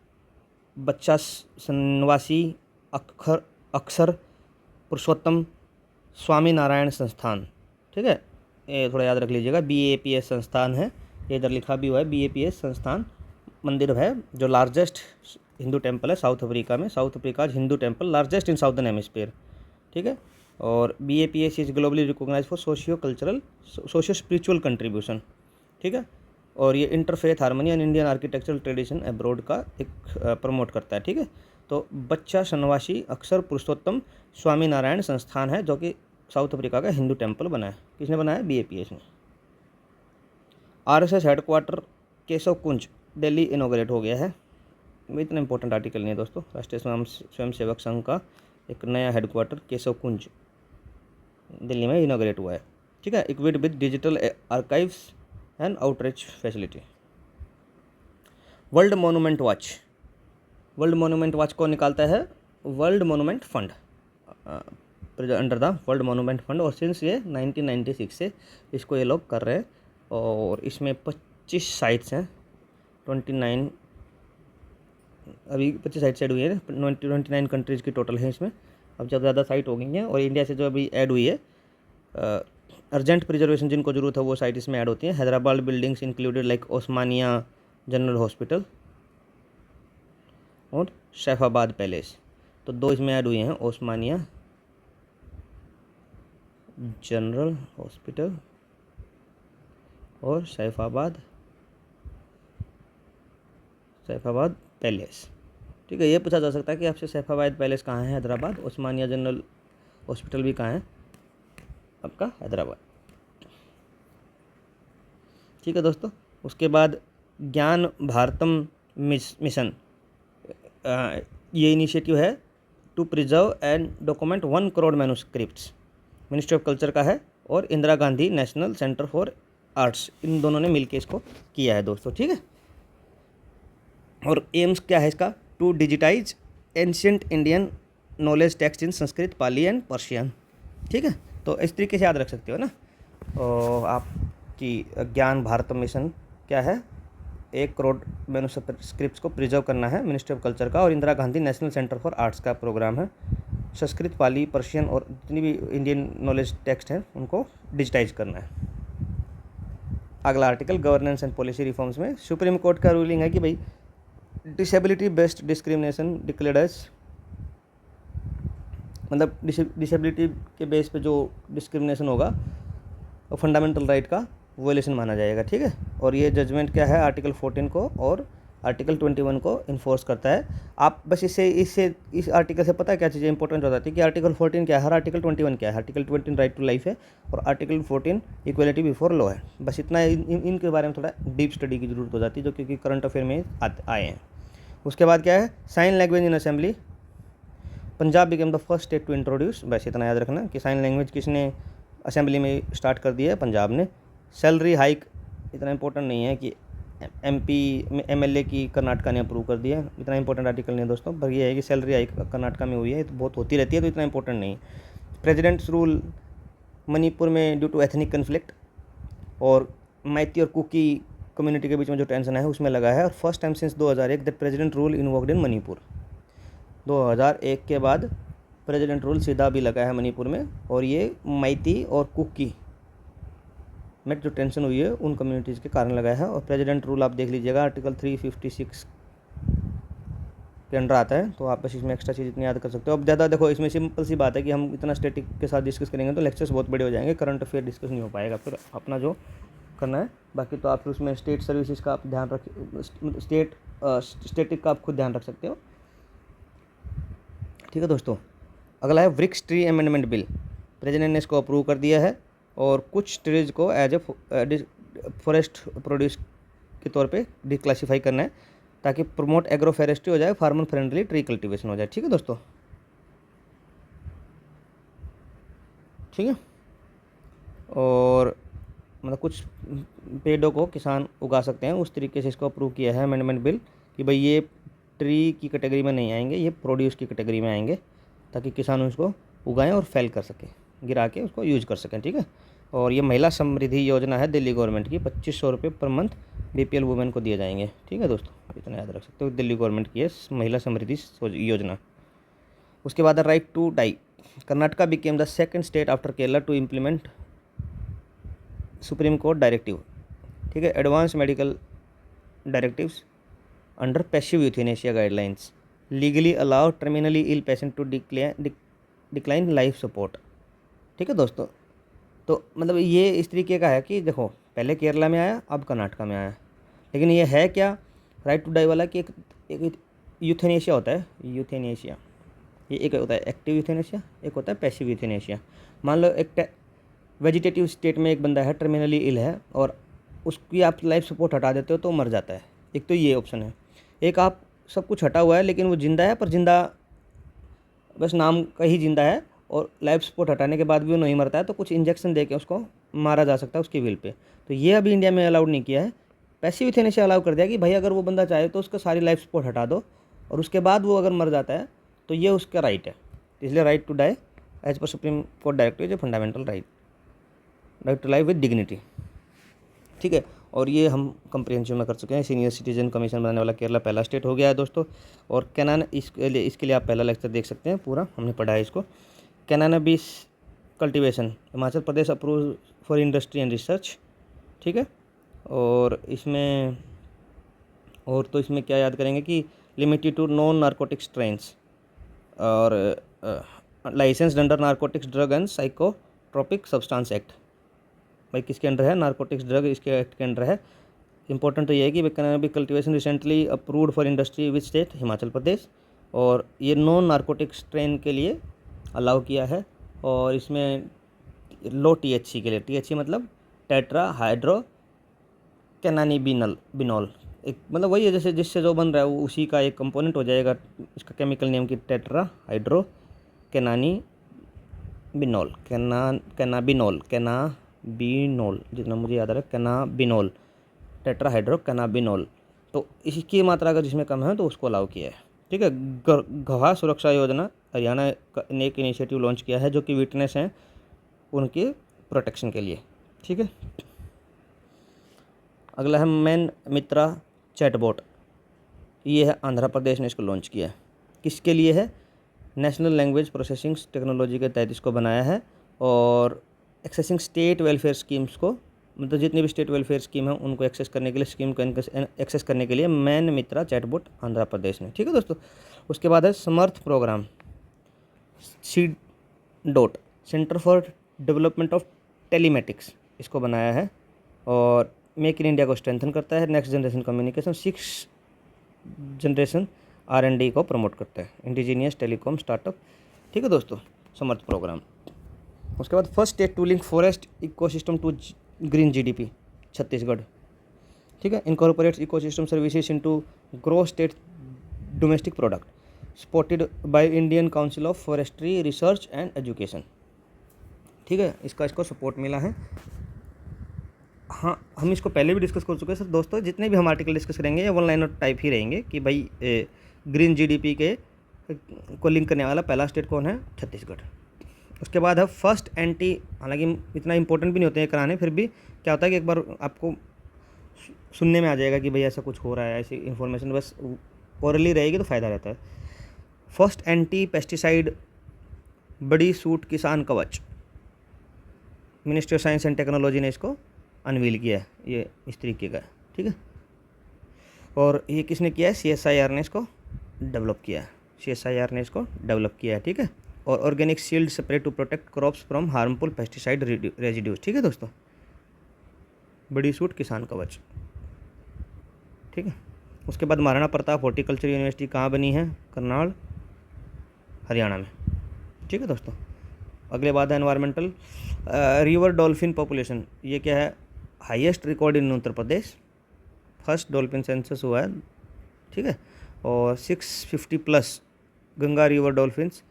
बच्चा सन्यासी अक्षर पुरुषोत्तम स्वामी नारायण संस्थान। ठीक है, ये थोड़ा याद रख लीजिएगा, BAPS संस्थान है, ये इधर लिखा भी हुआ है, BAPS संस्थान मंदिर है जो लार्जेस्ट हिंदू टेम्पल है साउथ अफ्रीका में। South Africa Hindu temple largest in southern hemisphere. ठीक है, और BAPS is globally recognise for socio spiritual contribution. ठीक है, और ये interfaith harmony and Indian architectural tradition abroad का एक प्रमोट करता है। ठीक है, तो बच्चा सन्यासी अक्षर पुरुषोत्तम स्वामी नारायण संस्थान है जो कि साउथ अफ्रीका का हिंदू टेम्पल बना है। किसने बनाया, BAPS ने। RSS हेडक्वार्टर केशव कुंज दिल्ली इनोग्रेट हो गया है, इतना इंपॉर्टेंट आर्टिकल नहीं है दोस्तों। राष्ट्रीय स्वयं सेवक संघ का एक नया हेडक्वार्टर केशव कुंज दिल्ली में इनोग्रेट हुआ है। ठीक है, equipped with digital archives and outreach facility. World monument watch, world monument watch को निकालता है world monument fund, under the world monument fund, और सिंस ये 1996 से इसको ये लोग कर रहे हैं, और इसमें 25 साइट्स हैं, 29 अभी 25 साइट ऐड हुई है, 29 कंट्रीज़ की टोटल है इसमें। अब जब ज़्यादा साइट हो गई हैं, और इंडिया से जो अभी ऐड हुई है, अर्जेंट प्रिजर्वेशन जिनको जरूरत है वो साइट इसमें ऐड होती है। Hyderabad buildings included like Osmania general hospital और सैफाबाद पैलेस, तो 2 इसमें ऐड हुई हैं, ओस्मानिया जनरल हॉस्पिटल और सैफाबाद पैलेस। ठीक है, ये पूछा जा सकता है कि आपसे सैफाबाद पैलेस कहाँ है? हैदराबाद। उस्मानिया जनरल हॉस्पिटल भी कहाँ है? आपका हैदराबाद। ठीक है दोस्तों, उसके बाद ज्ञान भारतम मिशन, ये इनिशिएटिव है to preserve and document 1 crore manuscripts, ministry of culture का है, और Indira Gandhi national centre for arts, इन दोनों ने मिलकर इसको किया है दोस्तों। ठीक है, और एम्स क्या है इसका? To digitise ancient Indian knowledge text in Sanskrit, Pali and Persian. ठीक है, तो इस तरीके से याद रख सकते हो ना। और आपकी ज्ञान भारत मिशन क्या है? 1 करोड़ मैन्युस्क्रिप्ट्स को प्रिजर्व करना है, मिनिस्ट्री ऑफ कल्चर का, और Indira Gandhi national centre for arts का प्रोग्राम है। संस्कृत, पाली, पर्शियन और जितनी भी इंडियन नॉलेज टेक्स्ट हैं उनको डिजिटाइज करना है। अगला article governance and policy reforms में सुप्रीम कोर्ट का रूलिंग है कि भाई disability based discrimination declared as, मतलब डिसेबिलिटी के बेस पे जो डिस्क्रिमिनेशन होगा वो फंडामेंटल राइट का वोलेशन माना जाएगा। ठीक है, और ये जजमेंट क्या है? आर्टिकल 14 को और आर्टिकल 21 को इन्फोर्स करता है। आप बस इस आर्टिकल से पता है क्या चीज़ें इंपॉर्टेंट हो जाती है कि आर्टिकल 14 क्या है, हर आर्टिकल 21 क्या है। आर्टिकल 14 राइट टू लाइफ है, और आर्टिकल 14 इक्वलिटी बिफोर लॉ है। बस इतना इनके बारे में थोड़ा डीप स्टडी की जरूरत हो जाती है, जो क्योंकि करंट अफेयर में आए हैं। उसके बाद क्या है? Sign language in assembly, Punjab became the first state to introduce. बस इतना याद रखना कि साइन लैंग्वेज किसने असेंबली में स्टार्ट कर दिया है? पंजाब ने। सैलरी हाइक इतना इंपॉर्टेंट नहीं है कि MP में MLA की कर्नाटका ने अप्रूव कर दिया है, इतना इंपॉर्टेंट आर्टिकल नहीं है दोस्तों, पर ये है कि सैलरी हाइक कर्नाटका में हुई है, तो बहुत होती रहती है, तो इतना इंपॉर्टेंट नहीं। प्रेसिडेंट्स रूल मणिपुर में ड्यू टू एथनिक कन्फ्लिक्ट, और मैती और कुकी कम्युनिटी के बीच में जो टेंशन है उसमें लगा है। और first time since 2001 that president rule invoked in Manipur. 2001 के बाद प्रेसिडेंट रूल सीधा भी लगा है मणिपुर में, और ये मैती और कुकी में जो टेंशन हुई है उन कम्युनिटीज़ के कारण लगा है। और प्रेसिडेंट रूल आप देख लीजिएगा, आर्टिकल 356 के अंडर आता है, तो आप बस इसमें एक्स्ट्रा चीज़ इतनी याद कर सकते हो। अब ज़्यादा देखो, इसमें सिंपल सी बात है कि हम इतना स्टैटिक के साथ डिस्कस करेंगे तो लेक्चर्स बहुत बड़े हो जाएंगे, करंट अफेयर डिस्कस नहीं हो पाएगा फिर अपना जो करना है। बाकी तो आप फिर उसमें स्टेट सर्विसेज का आप ध्यान रख, स्टेटिक का आप खुद ध्यान रख सकते हो। ठीक है दोस्तों, अगला है वृक्ष ट्री अमेंडमेंट बिल, प्रेसिडेंट ने इसको अप्रूव कर दिया है, और कुछ ट्रीज को एज ए फॉरेस्ट प्रोड्यूस के तौर पे डिक्लासीफाई करना है, ताकि प्रमोट एग्रो फॉरेस्ट्री हो जाए, फार्मर फ्रेंडली ट्री कल्टीवेशन हो जाए। ठीक है दोस्तों, ठीक है। और मतलब कुछ पेड़ों को किसान उगा सकते हैं, उस तरीके से इसको अप्रूव किया है अमेंडमेंट बिल कि भाई ये ट्री की कैटेगरी में नहीं आएंगे, ये प्रोड्यूस की कैटेगरी में आएंगे, ताकि किसान उसको उगाएं और फेल कर सकें, गिरा के उसको यूज कर सकें। ठीक है, और ये महिला समृद्धि योजना है दिल्ली गवर्नमेंट की, 2500 रुपये पर मंथ BPL वुमेन को दिए जाएंगे। ठीक है दोस्तों, इतना याद रख सकते हो, दिल्ली गवर्नमेंट की है महिला समृद्धि योजना। उसके बाद right to die, Karnataka became the second state after Kerala to implement Supreme Court directive. ठीक है, advance medical directives under passive euthanasia guidelines legally allow terminally ill patient to decline life support. ठीक है दोस्तों, तो मतलब ये इस तरीके का है कि देखो, पहले केरला में आया, अब कर्नाटका में आया, लेकिन ये है क्या राइट टू डाई वाला कि एक यूथेनेशिया होता है, यूथेनेशिया ये एक होता है एक्टिव यूथेनेशिया, एक होता है पैसिव यूथेनेशिया। मान लो एक वेजिटेटिव स्टेट में एक बंदा है, टर्मिनली इल है, और उसकी आप लाइफ सपोर्ट हटा देते हो तो मर जाता है, एक तो ये ऑप्शन है। एक आप सब कुछ हटा हुआ है लेकिन वो जिंदा है, पर जिंदा बस नाम का ही जिंदा है, और लाइफ सपोर्ट हटाने के बाद भी वो नहीं मरता है, तो कुछ इंजेक्शन दे के उसको मारा जा सकता है उसकी विल पे। तो ये अभी इंडिया में अलाउड नहीं किया है। पैसिव यूथेनेशिया अलाउ कर दिया कि भाई अगर वो बंदा चाहे तो उसका सारी लाइफ सपोर्ट हटा दो, और उसके बाद वो अगर मर जाता है तो ये उसका राइट है। इसलिए राइट टू डाई एज पर Supreme Court directive is a fundamental right to life with dignity. ठीक है, और ये हम कंप्रिहेंसिव में कर चुके हैं। सीनियर सिटीजन कमीशन बनाने वाला केरला पहला स्टेट हो गया है दोस्तों। और इसके लिए आप पहला लेक्चर देख सकते हैं, पूरा हमने पढ़ा है इसको। Cannabis cultivation Himachal Pradesh approve for industry and research. ठीक है, और इसमें क्या याद करेंगे कि limited to non narcotic strains, और licensed under narcotics drug and psychotropic substance act. भाई किसके अंडर है, नारकोटिक्स ड्रग इसके एक्ट के अंडर है। इंपॉर्टेंट तो ये है कि cannabis cultivation recently approved for industry which state, Himachal Pradesh, और ये नॉन नारकोटिक स्ट्रेन के लिए अलाउ किया है। और इसमें लो THC के लिए, THC मतलब टेट्रा हाइड्रो कैनानिबिनल बिनॉल, एक मतलब वही है जैसे जिससे जो बन रहा है वो उसी का एक कंपोनेंट हो जाएगा। इसका केमिकल नेम की टेट्रा हाइड्रो कैनानी बिनॉल, कैनाबिनॉल जितना मुझे याद आ रहा है, कैनाबिनॉल, टेट्रा हाइड्रो कैनाबिनॉल। तो इसकी मात्रा अगर जिसमें कम है तो उसको अलाउ किया है। ठीक है। गवाह सुरक्षा योजना हरियाणा ने एक इनिशिएटिव लॉन्च किया है जो कि विटनेस हैं उनके प्रोटेक्शन के लिए। ठीक है। अगला है मैन मित्रा चैटबॉट, ये है आंध्र प्रदेश ने इसको लॉन्च किया है। किसके लिए है, नेशनल लैंग्वेज प्रोसेसिंग टेक्नोलॉजी के तहत इसको बनाया है। और एक्सेसिंग स्टेट वेलफेयर स्कीम्स को, मतलब जितनी भी स्टेट वेलफेयर स्कीम है उनको एक्सेस करने के लिए, स्कीम को एक्सेस करने के लिए मैन मित्रा चैटबॉट आंध्र प्रदेश ने। ठीक है दोस्तों। उसके बाद है Samarth programme, C DOT centre for development of telematics इसको बनाया है। और मेक इन इंडिया को स्ट्रेंथन करता है, next generation communication, 6 generation R&D को प्रमोट करता है, इंडिजीनियस टेलीकॉम स्टार्टअप। ठीक है दोस्तों, समर्थ प्रोग्राम। उसके बाद first state to link forest ecosystem to green GDP, Chhattisgarh. ठीक है। Incorporates ecosystem services into growth state domestic product, supported by Indian Council of Forestry Research and Education. ठीक है। इसको सपोर्ट मिला है। हाँ, हम इसको पहले भी डिस्कस कर चुके हैं सर दोस्तों। जितने भी हम आर्टिकल डिस्कस करेंगे ये वन लाइनर टाइप ही रहेंगे कि भाई ग्रीन GDP के को लिंक करने वाला पहला स्टेट कौन है, छत्तीसगढ़। उसके बाद है फर्स्ट एंटी, हालांकि इतना इंपॉर्टेंट भी नहीं होते हैं कराने, फिर भी क्या होता है कि एक बार आपको सुनने में आ जाएगा कि भाई ऐसा कुछ हो रहा है, ऐसी इन्फॉर्मेशन बस ओरली रहेगी तो फ़ायदा रहता है। फर्स्ट एंटी पेस्टिसाइड बड़ी सूट किसान कवच, ministry of science and technology ने इसको अनवील किया है, ये इस तरीके का है। ठीक है। और ये किसने किया है, CSIR ने इसको डेवलप किया है, CSIR ने इसको डेवलप किया है। ठीक है। और organic shield spray to protect crops from harmful pesticide residues. ठीक है दोस्तों, बड़ी सूट किसान कवच। ठीक है। उसके बाद महाराणा प्रताप हॉर्टिकल्चर यूनिवर्सिटी कहाँ बनी है, करनाल, हरियाणा में। ठीक है दोस्तों। अगले बात है एनवायरमेंटल, रिवर डॉल्फिन पॉपुलेशन, ये क्या है, highest record in Uttar Pradesh, first dolphin census हुआ है। ठीक है। और 650+ गंगा रिवर डॉल्फिन्स,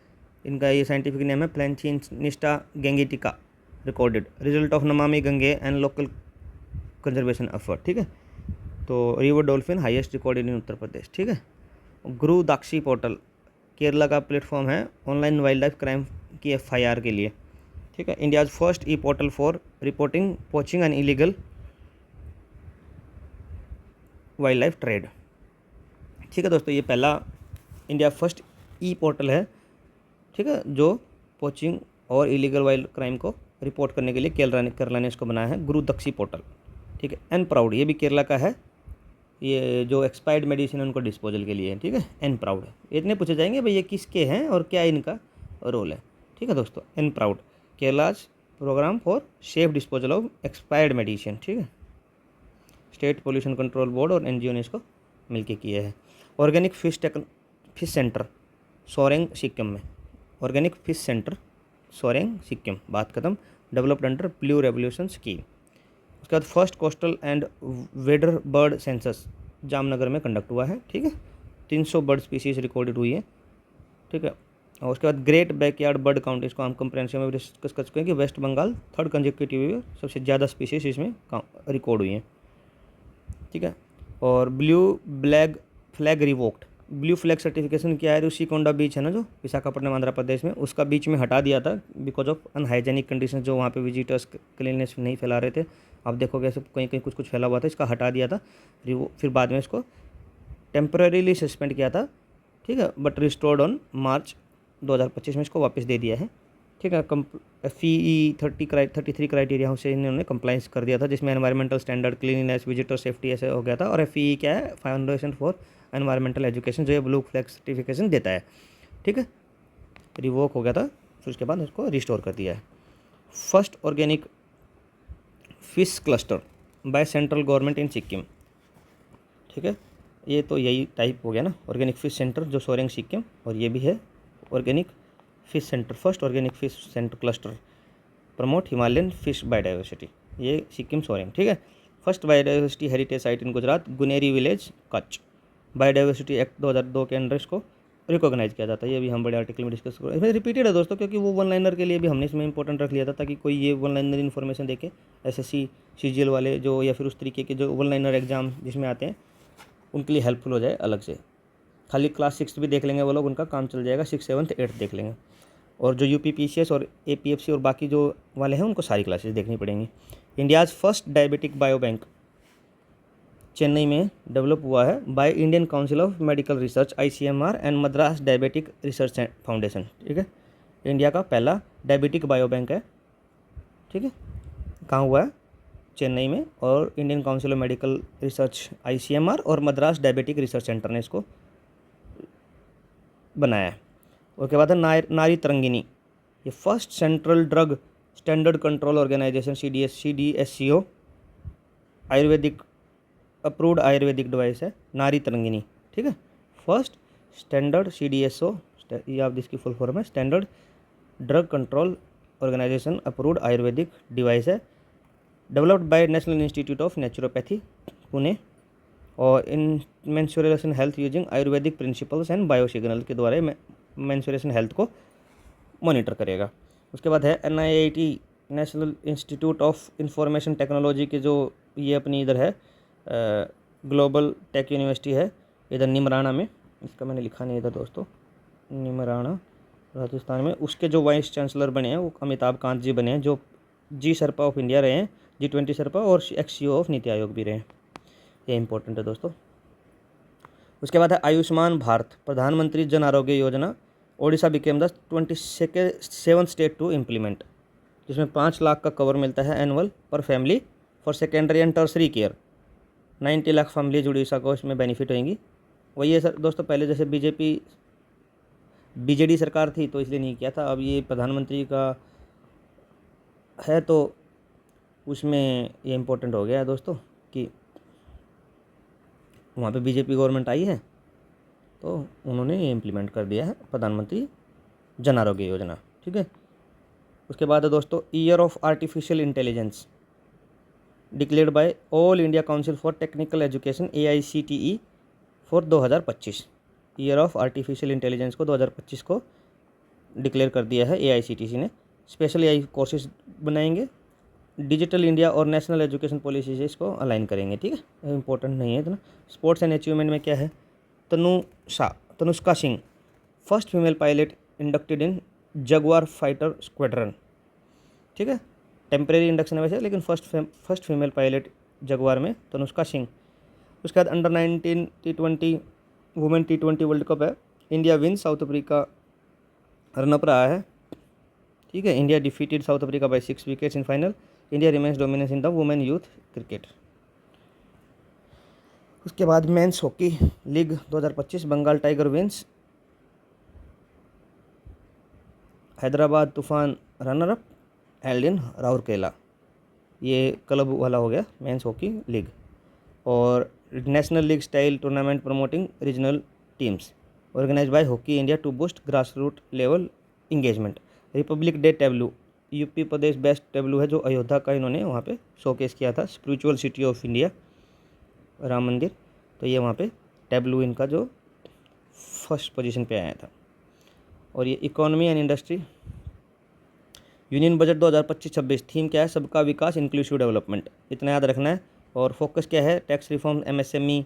इनका ये साइंटिफिक नेम है Platanista gangetica, recorded result of Namami Gange and local conservation effort. ठीक है। तो river dolphin highest recorded in Uttar Pradesh. ठीक है। गुरु दाक्षी पोर्टल केरला का प्लेटफॉर्म है ऑनलाइन वाइल्ड लाइफ क्राइम की FIR के लिए। ठीक है। India's first portal for reporting poaching and illegal wildlife trade. ठीक है दोस्तों, ये पहला इंडिया फर्स्ट पोर्टल है। ठीक है, जो पोचिंग और इलीगल वाइल्ड क्राइम को रिपोर्ट करने के लिए केरला ने इसको बनाया है, गुरु दक्षी पोर्टल। ठीक है। एन प्राउड, ये भी केरला का है, ये जो एक्सपायर्ड मेडिसिन उनको डिस्पोजल के लिए है। ठीक है। एन प्राउड, इतने पूछे जाएंगे भाई ये किसके हैं और क्या इनका रोल है। ठीक है दोस्तों, N proud Kerala's programme for safe disposal of expired medicine. ठीक है। स्टेट पोल्यूशन कंट्रोल बोर्ड और NGO ने इसको मिलके किया है। Organic fish centre Soreng Sikkim में, organic fish centre Soreng Sikkim, बात खत्म, developed under blue revolution scheme. उसके बाद first coastal and wader bird census Jamnagar में कंडक्ट हुआ है। ठीक है। 300 बर्ड स्पीसीज रिकॉर्डेड हुई है। ठीक है। और उसके बाद ग्रेट बैकयार्ड बर्ड काउंट, इसको हम कंप्रेहेंसिव में डिस्कस कर चुके हैं कि West Bengal third consecutive year सबसे ज़्यादा स्पीसीज इसमें रिकॉर्ड हुई हैं। ठीक है। और blue flag revoked, blue flag certification क्या है, ऋषिकोंडा बीच है ना जो विशाखापट्टनम आंध्र प्रदेश में, उसका बीच में हटा दिया था बिकॉज ऑफ अनहाइजेनिक कंडीशन, जो वहाँ पे विजिटर्स क्लीननेस नहीं फैला रहे थे। आप देखोगे ऐसे कहीं कहीं कुछ फैला हुआ था, इसका हटा दिया था, फिर बाद में इसको टेम्परेरीली सस्पेंड किया था। ठीक है। बट रिस्टोर्ड ऑन मार्च 2025 में इसको वापस दे दिया है। ठीक है। FEE 33 क्राइटेरिया से इन्होंने कंप्लाइंस कर दिया था, जिसमें environmental standard, cleanness, visitor safety ऐसे हो गया था। और FEE क्या है, फाउंडेशन फॉर एनवायरमेंटल एजुकेशन, जो ये ब्लू फ्लैग सर्टिफिकेशन देता है। ठीक है। रिवोक हो गया था, फिर उसके बाद उसको रिस्टोर कर दिया है। First organic fish cluster by central government in Sikkim. ठीक है, ये तो यही टाइप हो गया ना, ऑर्गेनिक फिश सेंटर जो सोरेंग सिक्किम, और ये भी है organic fish centre, first organic fish centre cluster promote Himalayan fish biodiversity, ये सिक्किम सोरेंग। ठीक है, first biodiversity heritage site in Gujarat, Guneri village Kutch. Biodiversity act 2002 के अंडर इसको रिकॉग्नाइज किया जाता है। ये भी हम बड़े आर्टिकल में डिस्कस करें, इसमें रिपीटेड है दोस्तों, क्योंकि वो वन लाइनर के लिए भी हमने इसमें इंपॉर्टेंट रख लिया था, ताकि कोई ये वन लाइनर इन्फॉर्मेशन देखे एसएससी सीजीएल वाले जो, या फिर उस तरीके के जो वन लाइनर एग्जाम जिसमें आते हैं, उनके लिए हेल्पफुल हो जाए अलग से। खाली क्लास 6 भी देख लेंगे वो लोग, उनका काम चल जाएगा, 6, 7, 8 देख लेंगे। और जो यूपीपीसीएस और एपीएफसी और बाकी जो वाले हैं उनको सारी क्लासेस देखनी पड़ेंगी। India's first diabetic bio bank Chennai में डेवलप हुआ है bye Indian Council of medical research ICMR and Madras diabetic research foundation. ठीक है, इंडिया का पहला डायबिटिक बायो बैंक है। ठीक है, कहाँ हुआ है? चेन्नई में, और Indian Council of medical research ICMR और मद्रास डायबिटिक रिसर्च सेंटर ने इसको बनाया है। उसके बाद है नारी तरंगिनी, ये first central drug standard control organisation CDSCO Ayurvedic approved Ayurvedic device है नारी तरंगिनी। ठीक है, फर्स्ट स्टैंडर्ड CDSO, ये आप इसकी फुल फॉर्म है, standard drug control organisation approved Ayurvedic device है, developed by national institute of naturopathy Pune, और in menstruation health using Ayurvedic principles and biosignal के द्वारा मेंस्ट्रुएशन हेल्थ को मॉनिटर करेगा। उसके बाद है NIIT national institute of information technology के जो ये अपनी इधर है ग्लोबल टेक यूनिवर्सिटी है इधर निमराना में, इसका मैंने लिखा नहीं इधर दोस्तों, निमराना राजस्थान में। उसके जो वाइस चांसलर बने हैं वो अमिताभ कांत जी बने हैं, जो जी सरपा ऑफ इंडिया रहे हैं, G20 सरपा, और XCO ऑफ नीति आयोग भी रहे हैं। ये इंपॉर्टेंट है दोस्तों। उसके बाद है आयुष्मान भारत प्रधानमंत्री Jan Arogya Yojana, Odisha became the 27th state to implement, जिसमें 5 लाख का कवर मिलता है एनुअल पर family for secondary and tertiary care. 90 lakh families Orissa को इसमें बेनिफिट होंगी। वही है सर दोस्तों, पहले जैसे BJD सरकार थी तो इसलिए नहीं किया था, अब ये प्रधानमंत्री का है तो उसमें ये इम्पोर्टेंट हो गया है दोस्तों, कि वहाँ पे बीजेपी गवर्नमेंट आई है तो उन्होंने ये इम्प्लीमेंट कर दिया है प्रधानमंत्री जन आरोग्य योजना। ठीक है, उसके बाद है दोस्तों year of artificial intelligence declared by all India council for technical education AICTE for 2025। Year of artificial intelligence को 2025 को डिक्लेयर कर दिया है AICTE ने। स्पेशल AI कोर्सेज बनाएंगे, डिजिटल इंडिया और नेशनल एजुकेशन पॉलिसी से इसको अलाइन करेंगे। ठीक है, इंपॉर्टेंट नहीं है इतना। स्पोर्ट्स एंड अचीवमेंट में क्या है? Tanushka Singh first female pilot inducted इन जगुआर फाइटर स्क्वाड्रन। ठीक है, टेम्परेरी इंडक्शन है वैसे, लेकिन फर्स्ट फीमेल पायलट जगुआर में तनुष्का सिंह। उसके बाद under 19 T20 women T20 world cup है, India win, South Africa run up रहा है। ठीक है, India defeated South Africa by 6 wickets in final, India remains dominance in the women youth cricket. उसके बाद men's hockey league 2025 Bengal tiger wins, Hyderabad Toofan runner up, held in Rourkela. ये club वाला हो गया मेंस हॉकी लीग। और national league style tournament promoting regional teams organise by Hockey India to boost grass root level engagement. Republic Day tableau, UP Pradesh best tableau है जो अयोध्या का इन्होंने वहाँ पे शोकेस किया था, spiritual city of India Ram मंदिर, तो ये वहाँ पे टेबलू इनका जो फर्स्ट पोजीशन पे आया था। और ये economy and industry union budget 2025-26 theme क्या है? सबका विकास इंक्लूसिव डेवलपमेंट, इतना याद रखना है। और फोकस क्या है? Tax reform, MSME,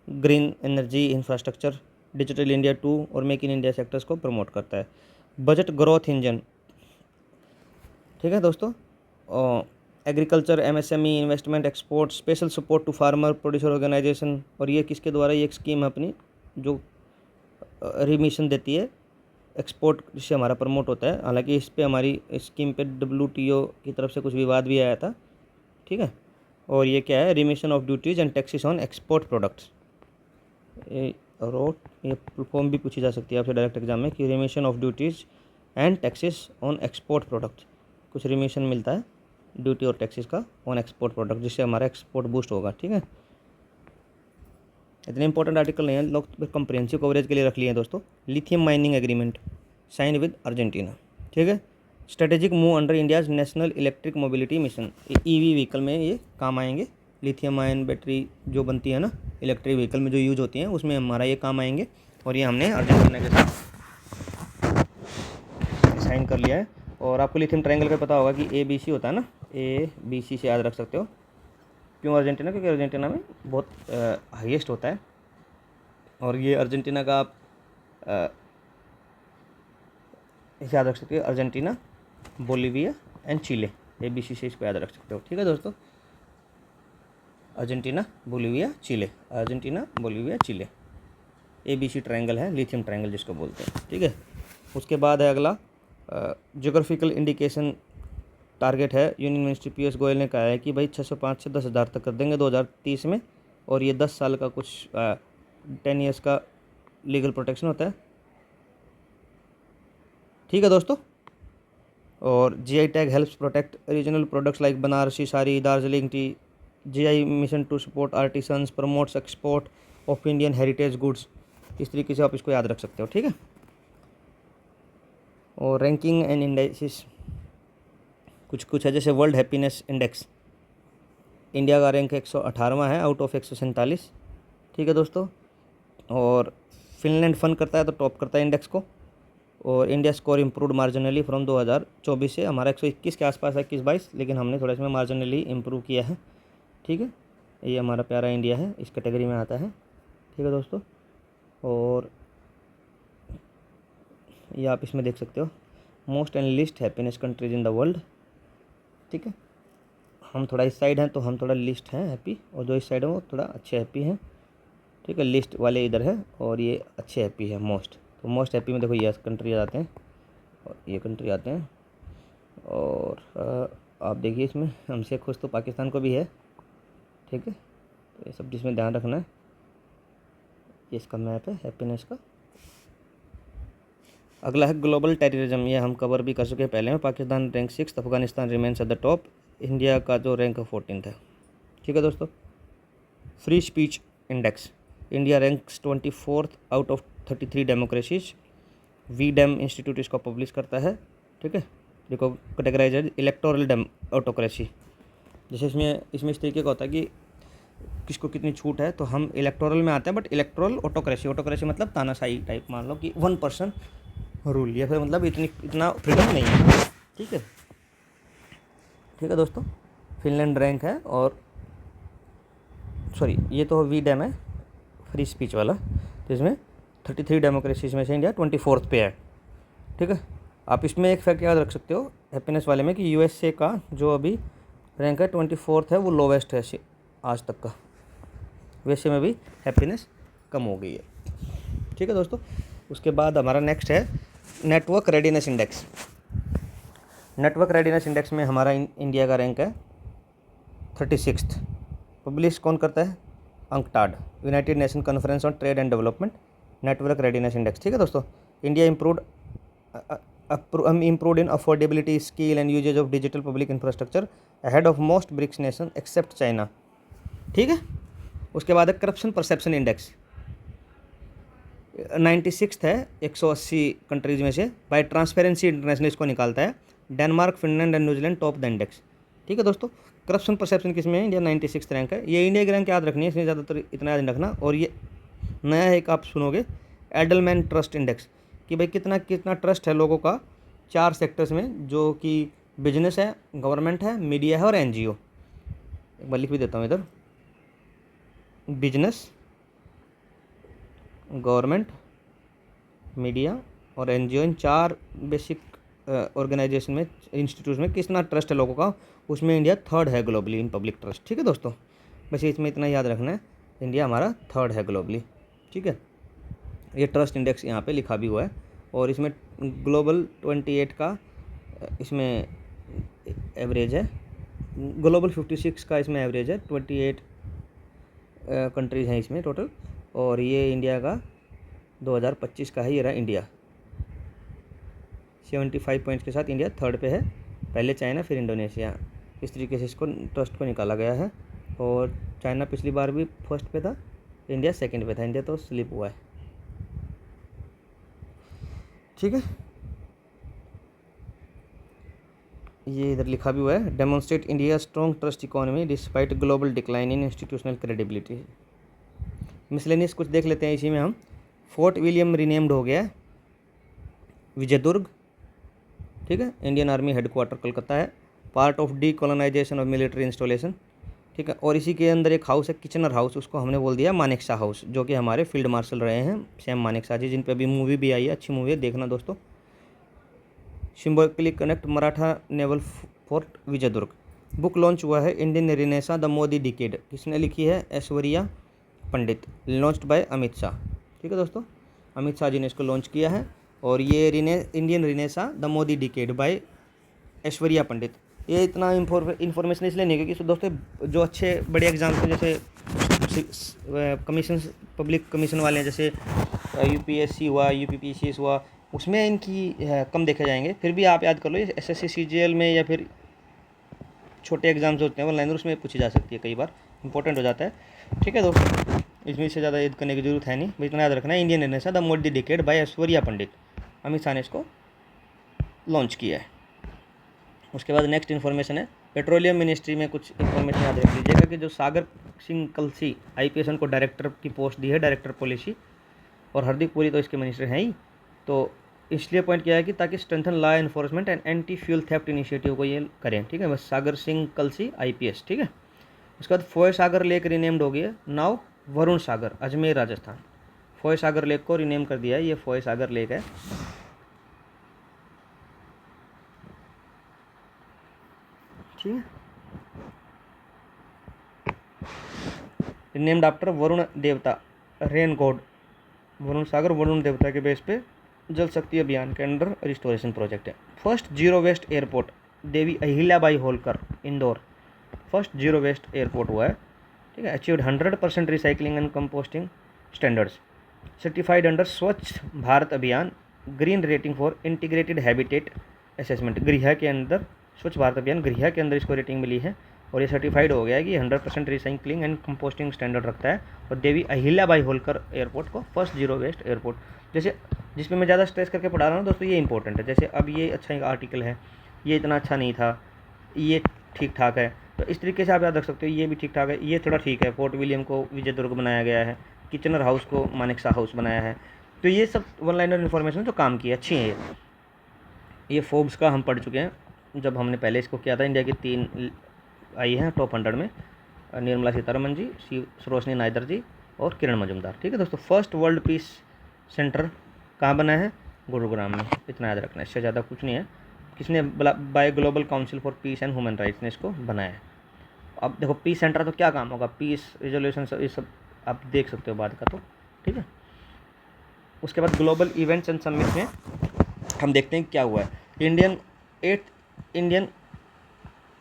green energy, infrastructure, Digital India 2 और मेक इन इंडिया सेक्टर्स को प्रमोट करता है। बजट ग्रोथ इंजन, ठीक है दोस्तों, agriculture, MSME, investment, export, special support to farmer producer organisation. और ये किसके द्वारा? ये एक स्कीम है अपनी जो रिमिशन देती है एक्सपोर्ट, जिससे हमारा प्रमोट होता है। हालांकि इस पे हमारी स्कीम पे WTO की तरफ से कुछ विवाद भी आया था। ठीक है, और ये क्या है? Remission of duties and taxes on export products. ये फॉर्म भी पूछी जा सकती है आपसे डायरेक्ट एग्जाम में कि remission of duties and taxes on export products, कुछ रिमिशन मिलता है ड्यूटी और टैक्सेस का ऑन एक्सपोर्ट प्रोडक्ट, जिससे हमारा एक्सपोर्ट बूस्ट होगा। ठीक है, इतने इंपॉर्टेंट आर्टिकल नहीं है, लोग कंप्रिहेंसिव कवरेज के लिए रख लिए हैं दोस्तों। Lithium mining agreement sign with Argentina. ठीक है, strategic move under India's National Electric Mobility Mission, EV vehicle में ये काम आएंगे। लिथियम आयन बैटरी जो बनती है ना इलेक्ट्रिक व्हीकल में जो यूज होती हैं, उसमें हमारा ये काम आएंगे। और ये हमने अर्जेंटीना के साथ साइन कर लिया है। और आपको लिथियम ट्रायंगल का पता होगा कि ABC होता है ना, ABC से याद रख सकते हो। क्यों अर्जेंटीना? क्योंकि अर्जेंटीना में बहुत हाईएस्ट होता है। और ये अर्जेंटीना का आप इसे याद रख सकते हो, Argentina, Bolivia and Chile, ABC से इसको याद रख सकते हो। ठीक है दोस्तों, अर्जेंटीना, बोलीविया, चिले, अर्जेंटीना, बोलीविया, चिले, ABC ट्रायंगल है, लिथियम ट्रायंगल जिसको बोलते हैं। ठीक है, उसके बाद है अगला ज्योग्राफिकल इंडिकेशन टारगेट है। यूनियन मिनिस्टर पीयूष गोयल ने कहा है कि भाई 605 से 10,000 तक कर देंगे 2030 में। और ये 10 साल का कुछ 10 ईयर्स का लीगल प्रोटेक्शन होता है। ठीक है दोस्तों, और GI tag helps protect regional products like Banarasi sari, Darjeeling tea. GI mission to support artisans, promotes export of Indian heritage goods. इस तरीके से आप इसको याद रख सकते हो। ठीक है, और रैंकिंग एंड इंडेक्सिस कुछ है, जैसे वर्ल्ड हैप्पीनेस इंडेक्स, इंडिया का रैंक 118वां है आउट ऑफ 147। ठीक है दोस्तों, और फिनलैंड फन करता है तो टॉप करता है इंडेक्स को। और India score improved marginally from 2024 से, हमारा 121 के आसपास है, 21-22, लेकिन हमने थोड़ा इसमें मार्जिनली इम्प्रूव किया है। ठीक है, ये हमारा प्यारा इंडिया है, इस कैटेगरी में आता है। ठीक है दोस्तों, और ये आप इसमें देख सकते हो most and list happiness countries in the world. ठीक है, हम थोड़ा इस साइड हैं तो हम थोड़ा लिस्ट हैं हैप्पी, और जो इस साइड है वो थोड़ा अच्छे हैप्पी हैं। ठीक है, लिस्ट वाले इधर है और ये अच्छे हैप्पी है मोस्ट। तो मोस्ट हैप्पी में देखो ये कंट्री आते हैं और ये कंट्री आते हैं। और आप देखिए इसमें हमसे खुश तो पाकिस्तान को भी है। ठीक है, तो ये सब जिसमें ध्यान रखना है, ये इसका मैप है हैप्पीनेस का। अगला है ग्लोबल टेररिज्म, ये हम कवर भी कर चुके हैं पहले में। Pakistan rank 6, Afghanistan remains at the top, India का जो रैंक 14 है। ठीक है दोस्तों, free speech index, India ranks 24th out of 33 democracies. VDEM institute इसको पब्लिश करता है। ठीक है, देखो कैटेगराइज इलेक्टोरल ऑटोक्रेसी, जैसे इसमें इस तरीके का होता है कि किसको कितनी छूट है, तो हम इलेक्टोरल में आते हैं। बट इलेक्टोरल ऑटोक्रेसी मतलब तानाशाही टाइप, मान लो कि 1 पर्सन रूल, या फिर मतलब इतना फ्रीडम नहीं है। ठीक है, ठीक है दोस्तों, फिनलैंड रैंक है, और सॉरी ये तो VDEM है फ्री स्पीच वाला, जिसमें 33 डेमोक्रेसीज में से इंडिया 24th पे है। ठीक है, आप इसमें एक फैक्ट याद रख सकते हो हैप्पीनेस वाले में कि USA का जो अभी रैंक है 24th है, वो लोवेस्ट है आज तक का। USA में भी हैप्पीनेस कम हो गई है। ठीक है दोस्तों, उसके बाद हमारा नेक्स्ट है network readiness index. Network readiness index में हमारा इंडिया का रैंक है 36th। पब्लिश कौन करता है? UNCTAD, United Nation Conference on Trade and Development, network readiness index. ठीक है दोस्तों, India improved in affordability, skill and usages of digital public infrastructure ahead of most BRICS nation except China. ठीक है, उसके बाद है करप्शन परसेप्शन इंडेक्स, 96th है 180 countries में से। बाय ट्रांसपेरेंसी इंटरनेशनल इसको निकालता है। Denmark, Finland and New Zealand top the index. ठीक है दोस्तों, करप्शन परसेप्शन किस में है? इंडिया 96th रैंक है। ये इंडिया की रैंक याद रखनी है, इसमें ज़्यादातर इतना याद रखना। और ये नया एक आप सुनोगे एडलमैन ट्रस्ट इंडेक्स, कि भाई कितना ट्रस्ट है लोगों का 4 सेक्टर्स में, जो कि बिजनेस है, गवर्नमेंट है, मीडिया है और NGO। एक बार लिख भी देता हूँ इधर, बिजनेस, गवर्नमेंट, मीडिया और NGO, इन 4 बेसिक ऑर्गेनाइजेशन में, इंस्टीट्यूट में कितना ट्रस्ट है लोगों का, उसमें इंडिया 3rd है ग्लोबली इन पब्लिक ट्रस्ट। ठीक है दोस्तों, बस इसमें इतना याद रखना है, इंडिया हमारा 3rd है ग्लोबली। ठीक है, ये ट्रस्ट इंडेक्स यहाँ पे लिखा भी हुआ है। और इसमें ग्लोबल 28 का इसमें एवरेज है, ग्लोबल 56 का इसमें एवरेज है, 28 कंट्रीज़ हैं इसमें टोटल। और ये इंडिया का 2025 का है, ये रहा इंडिया 75 पॉइंट्स के साथ इंडिया 3rd पे है, पहले चाइना फिर इंडोनेशिया। इस तरीके से इसको ट्रस्ट को निकाला गया है। और चाइना पिछली बार भी फर्स्ट पे था, इंडिया सेकंड पे था, इंडिया तो स्लिप हुआ है। ठीक है, ये इधर लिखा भी हुआ है, demonstrate India strong trust economy despite global decline in institutional credibility. Miscellaneous कुछ देख लेते हैं इसी में हम। फोर्ट विलियम रीनेम्ड हो गया है विजयदुर्ग। ठीक है, इंडियन आर्मी हेडक्वार्टर कोलकाता है, part of decolonisation of military installation. ठीक है, और इसी के अंदर एक हाउस है किचनर हाउस, उसको हमने बोल दिया मानेकशॉ हाउस, जो कि हमारे फील्ड मार्शल रहे हैं सैम मानेकशॉ जी, जिन पे अभी मूवी भी आई है, अच्छी मूवी है, देखना दोस्तों। Symbolically connect Maratha naval fort Vijaydurg. Book launch हुआ है Indian renaissance the Modi decade, किसने लिखी है? ऐश्वर्या पंडित, लॉन्च्ड बाय अमित शाह। ठीक है दोस्तों, अमित शाह जी ने इसको लॉन्च किया है। और ये Indian renaissance the Modi decade by Aishwarya Pandit. ये इतना इन्फॉर्मेशन इसलिए नहीं क्योंकि दोस्तों जो अच्छे बड़े एग्जाम्स हैं, जैसे कमीशन, पब्लिक कमीशन वाले हैं, जैसे यूपीएससी हुआ, यूपीपीसीएस हुआ, उसमें इनकी कम देखे जाएंगे। फिर भी आप याद कर लो, ये एसएससी सीजीएल में या फिर छोटे एग्जाम्स होते हैं ऑनलाइन, उसमें पूछी जा सकती है, कई बार इंपॉर्टेंट हो जाता है। ठीक है दोस्तों, इसमें से ज़्यादा याद करने की जरूरत है नहीं, इतना याद रखना है। Indian renaissance the Modi decade by Aishwarya Pandit, Amit Shah ने इसको लॉन्च किया है। उसके बाद नेक्स्ट इन्फॉर्मेशन है, पेट्रोलियम मिनिस्ट्री में कुछ इन्फॉर्मेशन याद रख लीजिएगा कि जो सागर सिंह कलसी आईपीएस उनको डायरेक्टर की पोस्ट दी है, डायरेक्टर पॉलिसी, और हरदीप पुरी तो इसके मिनिस्टर हैं ही। तो इसलिए पॉइंट किया है कि ताकि strengthen law enforcement and anti fuel theft initiative को ये करें। ठीक है, बस सागर सिंह कलसी आईपीएस। ठीक है, उसके बाद फोय सागर लेक रिनेम्ड हो गई है नाउ वरुण सागर, अजमेर राजस्थान। फोय सागर लेक को रिनेम कर दिया है, ये फोय सागर लेक है। ठीक है, named after Varun devta, rain god. Varun Sagar Varun देवता के बेस पे जल शक्ति अभियान के अंडर रिस्टोरेशन प्रोजेक्ट है। First zero waste airport Devi Ahilyabai Holkar, Indore, first zero waste airport हुआ है। ठीक है, achieved 100% recycling and composting standards, certified under Swachh Bharat Abhiyan, green rating for integrated habitat assessment. गृह के अंदर, स्वच्छ भारत अभियान गृह के अंदर इसको रेटिंग मिली है, और ये सर्टिफाइड हो गया है कि 100% रिसाइकलिंग एंड कंपोस्टिंग स्टैंडर्ड रखता है। और देवी अहिल्याबाई होलकर एयरपोर्ट को फर्स्ट जीरो वेस्ट एयरपोर्ट, जैसे जिसमें मैं ज़्यादा स्ट्रेस करके पढ़ा रहा हूँ दोस्तों, ये इंपॉर्टेंट है। जैसे अब ये अच्छा एक आर्टिकल है, ये इतना अच्छा नहीं था, ये ठीक ठाक है, तो इस तरीके से आप याद रख सकते हो। ये भी ठीक ठाक है, ये थोड़ा ठीक है। फोर्ट विलियम को विजयदुर्ग बनाया गया है, किचनर हाउस को मानेकशॉ हाउस बनाया है। तो ये सब वन लाइनर इन्फॉर्मेशन जो काम की है, अच्छी है। ये फोर्ब्स का हम पढ़ चुके हैं जब हमने पहले इसको किया था। इंडिया की 3 आई हैं टॉप 100 में, निर्मला सीतारमन जी, सरोजनी नायडू जी और किरण मजूमदार। ठीक है दोस्तों, फर्स्ट वर्ल्ड पीस सेंटर कहाँ बना है? गुरुग्राम में, इतना याद रखना है, इससे ज़्यादा कुछ नहीं है। किसने? By Global Council for Peace and Human Rights ने इसको बनाया है। अब देखो पीस सेंटर तो क्या काम होगा, पीस रिजोल्यूशन ये सब आप देख सकते हो बाद का, तो ठीक है। उसके बाद ग्लोबल इवेंट्स एंड समिट में हम देखते हैं क्या हुआ है।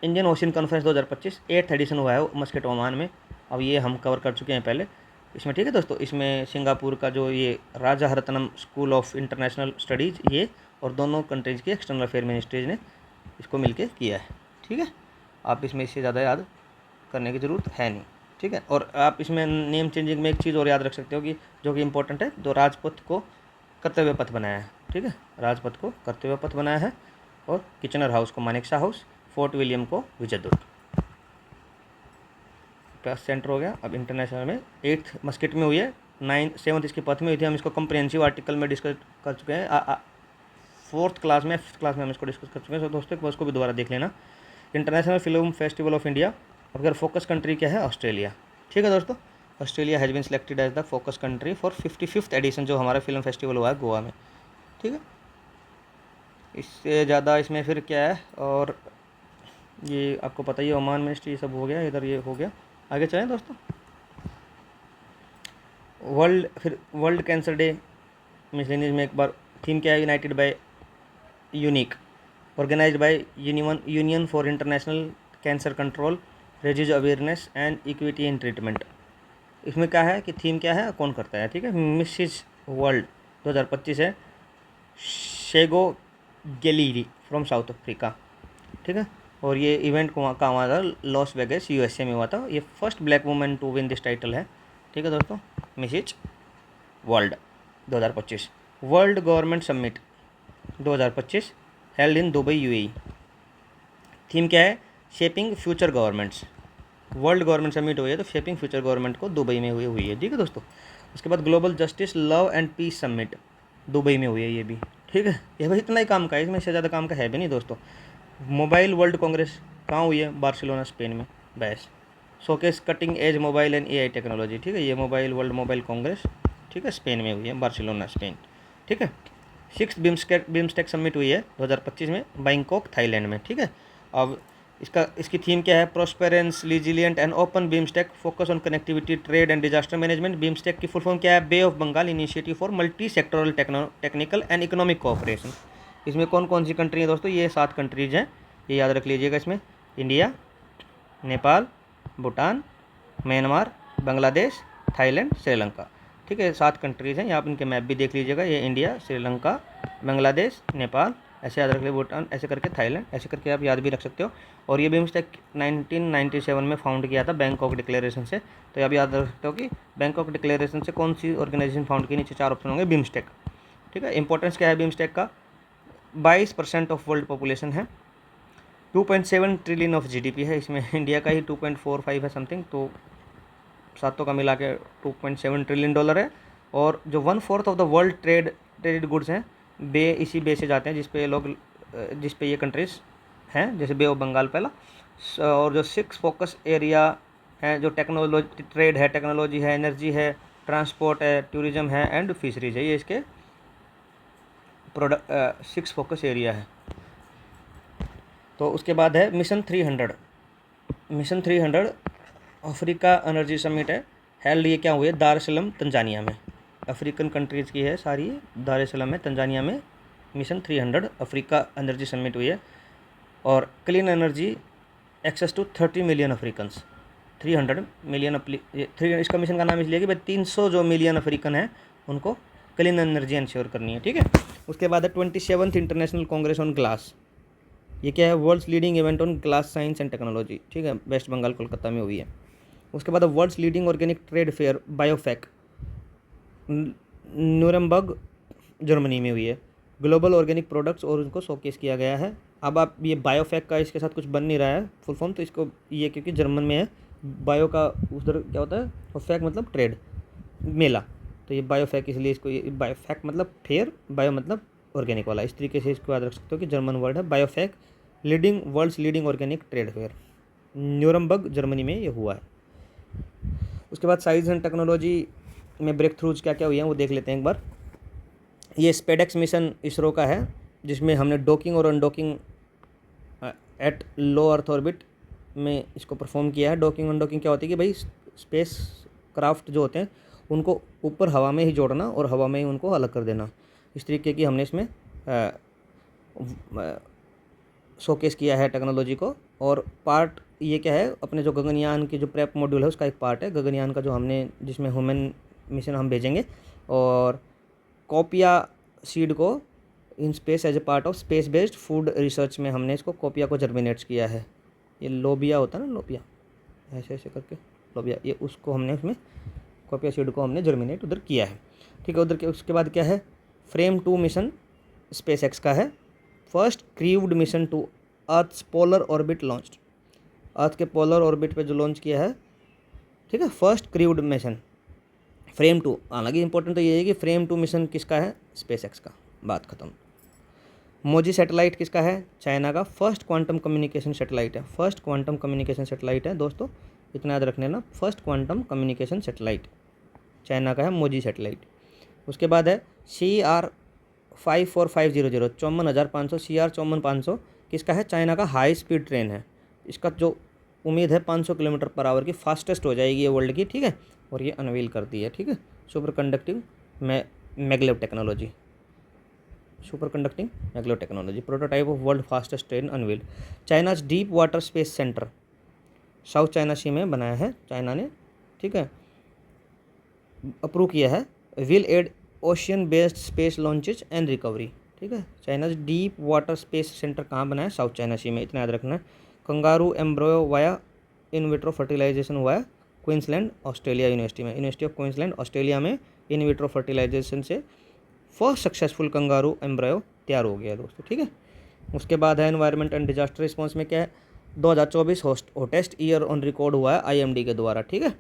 Indian ocean conference 2025 8th addition हुआ है मस्कट ओमान में। अब ये हम कवर कर चुके हैं पहले इसमें। ठीक है दोस्तों, इसमें सिंगापुर का जो ये Rajaratnam school of international studies, ये और दोनों कंट्रीज़ के एक्सटर्नल अफेयर मिनिस्ट्रीज ने इसको मिलके किया है। ठीक है, आप इसमें इससे ज़्यादा याद करने की ज़रूरत है नहीं। ठीक है, और आप इसमें नेम चेंजिंग में एक चीज़ और याद रख सकते हो कि जो कि इम्पोर्टेंट है, तो राजपथ को कर्तव्य पथ बनाया है। ठीक है, राजपथ को कर्तव्य पथ बनाया है, और किचनर हाउस को मानेकशॉ हाउस, फोर्ट विलियम को विजयदुर्ग। क्लास सेंटर हो गया। अब इंटरनेशनल में 8th मस्कट में हुई है, 7th इसकी पथ में हुई थी। हम इसको कंप्रिहेंसिव आर्टिकल में डिस्कस कर चुके हैं। 4th क्लास में, 5th क्लास में हम इसको डिस्कस कर चुके हैं। तो दोस्तों एक बार उसको भी दोबारा देख लेना। International Film Festival of India, अगर फोकस कंट्री क्या है? ऑस्ट्रेलिया। ठीक है दोस्तों, Australia has been selected as the focus country for 55th edition, जो हमारा फिल्म फेस्टिवल हुआ है गोवा में। ठीक है, इससे ज़्यादा इसमें फिर क्या है, और ये आपको पता ही है, ओमान मिनिस्ट्री सब हो गया, इधर ये हो गया। आगे चलें दोस्तों, वर्ल्ड कैंसर डे मिसलेनियस में एक बार थीम क्या है? United by unique, organised by Union for International Cancer Control, disease awareness and equity in treatment. इसमें क्या है कि थीम क्या है, कौन करता है? ठीक है, मिसिज वर्ल्ड 2025 है, शेगो गेलीरी फ्रॉम साउथ अफ्रीका। ठीक है, और ये इवेंट कहाँ हुआ था, लॉस वेगस USA में हुआ था। ये first black women to win this title है। ठीक है दोस्तों, Mrs World 2025। World Government Summit 2025 held in Dubai UAE। Theme क्या है, shaping future governments. World Government Summit हुई है तो शेपिंग फ्यूचर गवर्नमेंट को दुबई में हुई है। ठीक है दोस्तों, उसके बाद Global Justice Love and Peace Summit Dubai में हुई है ये भी। ठीक है, ये भाई इतना ही काम का है, इसमें से ज़्यादा काम का है भी नहीं दोस्तों। मोबाइल वर्ल्ड कांग्रेस कहाँ हुई है, बार्सिलोना स्पेन में, बैस। Showcase cutting edge mobile and AI technology. ठीक है, ये वर्ल्ड मोबाइल कांग्रेस, ठीक है, स्पेन में हुई है, बार्सिलोना स्पेन। ठीक है, 6th बिम्स्टेक समिट हुई है 2025 में, बैंकॉक थाईलैंड में। ठीक है, अब इसकी थीम क्या है, prosperous resilient and open BIMSTEC, focus on connectivity trade and disaster management. BIMSTEC की फुल फॉर्म क्या है, bay of Bengal initiative for multi sectoral technical and economic cooperation. इसमें कौन कौन सी कंट्री है दोस्तों, ये 7 कंट्रीज हैं, ये याद रख लीजिएगा। इसमें India, Nepal, Bhutan, Myanmar, Bangladesh, Thailand, Sri Lanka. ठीक है, 7 कंट्रीज़ हैं, यहाँ पर इनके मैप भी देख लीजिएगा। ये इंडिया, श्रीलंका, बांग्लादेश, नेपाल, ऐसे याद रख लिया, भूटान, ऐसे करके थाईलैंड, ऐसे करके आप याद भी रख सकते हो। और ये बिम्स्टेक 1997 में फाउंड किया था बैंकॉक डिक्लेरेशन से। तो आप याद रख सकते हो कि बैंकॉक डिक्लेरेशन से कौन सी ऑर्गेनाइजेशन फाउंड की, नीचे 4 ऑप्शन होंगे, बिम्स्टेक। ठीक है, इंपॉर्टेंस क्या है बिम्स्टेक का, 22% ऑफ वर्ल्ड पॉपुलेशन है, 2.7 ट्रिलियन ऑफ GDP है। इसमें इंडिया का ही 2.45 है समथिंग, तो सातों का मिला के $2.7 ट्रिलियन है। और जो 1/4 of the world traded goods हैं, इसी बे से जाते हैं, जिस पे ये कंट्रीज हैं, जैसे बे ऑफ बंगाल पहला। और जो 6 फोकस एरिया हैं, जो टेक्नोलॉजी ट्रेड है, टेक्नोलॉजी है, एनर्जी है, ट्रांसपोर्ट है, टूरिज्म है एंड फिशरीज है, ये इसके 6 फोकस एरिया है। तो उसके बाद है मिशन 300 अफ्रीका एनर्जी समिट है, हेल्ड ये क्या हुई है, दार सलाम तंजानिया में। अफ्रीकन कंट्रीज़ की है सारी, दार सलाम में, तंजानिया में। मिशन 300 अफ्रीका एनर्जी समिट हुई है। और clean energy access to 30 million Africans, 300 million इसका मिशन का नाम इसलिए कि भाई 300 जो मिलियन अफ्रीकन है उनको क्लीन एनर्जी इंश्योर करनी है। ठीक है, उसके बाद है 27th international Congress on glass. ये क्या है, world's leading event on glass science and technology. ठीक है, वेस्ट बंगाल कोलकाता में हुई है। उसके बाद world's leading organic trade fair Biofach, Nuremberg Germany में हुई है। ग्लोबल ऑर्गेनिक प्रोडक्ट्स और उनको शोकेस किया गया है। अब आप ये बायोफेक का इसके साथ कुछ बन नहीं रहा है फुल फॉर्म, तो इसको ये क्योंकि जर्मन में है, बायो का उधर क्या होता है, और फैक मतलब ट्रेड, मेला, तो ये बायोफेक, इसलिए इसको ये बायोफेक मतलब फेयर, बायो मतलब ऑर्गेनिक वाला, इस तरीके से इसको याद रख सकते हो कि जर्मन वर्ड है Biofach. World's leading organic trade fair, Nuremberg Germany में ये हुआ है। उसके बाद साइंस एंड टेक्नोलॉजी में ब्रेक थ्रूज क्या क्या हुई हैं वो देख लेते हैं एक बार। ये स्पेडेक्स मिशन इसरो का है, जिसमें हमने डॉकिंग और undocking at low earth orbit में इसको परफॉर्म किया है। डॉकिंग अनडॉकिंग क्या होती है कि भाई स्पेस क्राफ्ट जो होते हैं उनको ऊपर हवा में ही जोड़ना और हवा में ही उनको अलग कर देना, इस तरीके की हमने इसमें शोकेस किया है टेक्नोलॉजी को। और पार्ट ये क्या है, अपने जो गगनयान की जो प्रेप मॉड्यूल है उसका एक पार्ट है गगनयान का, जो हमने जिसमें ह्यूमन मिशन हम भेजेंगे। और कोपिया सीड को in space as a part of space based food research में हमने इसको कोपिया को जर्मिनेट किया है। ये लोबिया होता है ना, लोबिया ऐसे ऐसे करके लोबिया, ये उसको हमने उसमें कोपिया सीड को हमने जर्मिनेट उधर किया है। ठीक है, उधर के उसके बाद क्या है, फ्रेम 2 मिशन स्पेस एक्स का है। First crewed mission to earth polar orbit launched, earth के पोलर ऑर्बिट पे जो लॉन्च किया है। ठीक है, फर्स्ट क्रीव्ड मिशन फ्रेम 2। हालांकि इंपॉर्टेंट तो ये है कि फ्रेम 2 मिशन किसका है, स्पेस एक्स का, बात खत्म। मोजी सैटेलाइट किसका है, चाइना का फर्स्ट क्वांटम कम्युनिकेशन सैटेलाइट है, फर्स्ट क्वांटम कम्युनिकेशन सैटेलाइट है दोस्तों, इतना याद रखने ना, first quantum communication satellite China का है, मोजी सैटेलाइट। उसके बाद है CR 54500 54,500 CR 54,500 किसका है, चाइना का हाई स्पीड ट्रेन है। इसका जो उम्मीद है 500 किलोमीटर पर आवर की फास्टेस्ट हो जाएगी ये वर्ल्ड की। ठीक है, और ये अनवील कर दी है। ठीक है, superconducting maglev technology, superconducting maglev technology, prototype of world fastest train unveiled. China's deep water space centre South China Sea में बनाया है चाइना ने। ठीक है, अप्रूव किया है, will aid ocean based space launches and recovery. ठीक है, China's deep water space centre कहाँ बनाया है, साउथ चाइना सी में, इतना याद रखना है। Kangaroo embryo via in vitro fertilisation हुआ है क्वींसलैंड ऑस्ट्रेलिया यूनिवर्सिटी में, यूनिवर्सिटी ऑफ क्वींसलैंड ऑस्ट्रेलिया में इन विट्रो फर्टिलाइजेशन से फर्स्ट सक्सेसफुल कंगारू एम्ब्रियो तैयार हो गया दोस्तों, ठीक है। उसके बाद है एनवायरनमेंट एंड डिजास्टर रिस्पॉन्स में क्या है, 2024 हॉटेस्ट ईयर ऑन रिकॉर्ड हुआ है IMD के द्वारा, ठीक है।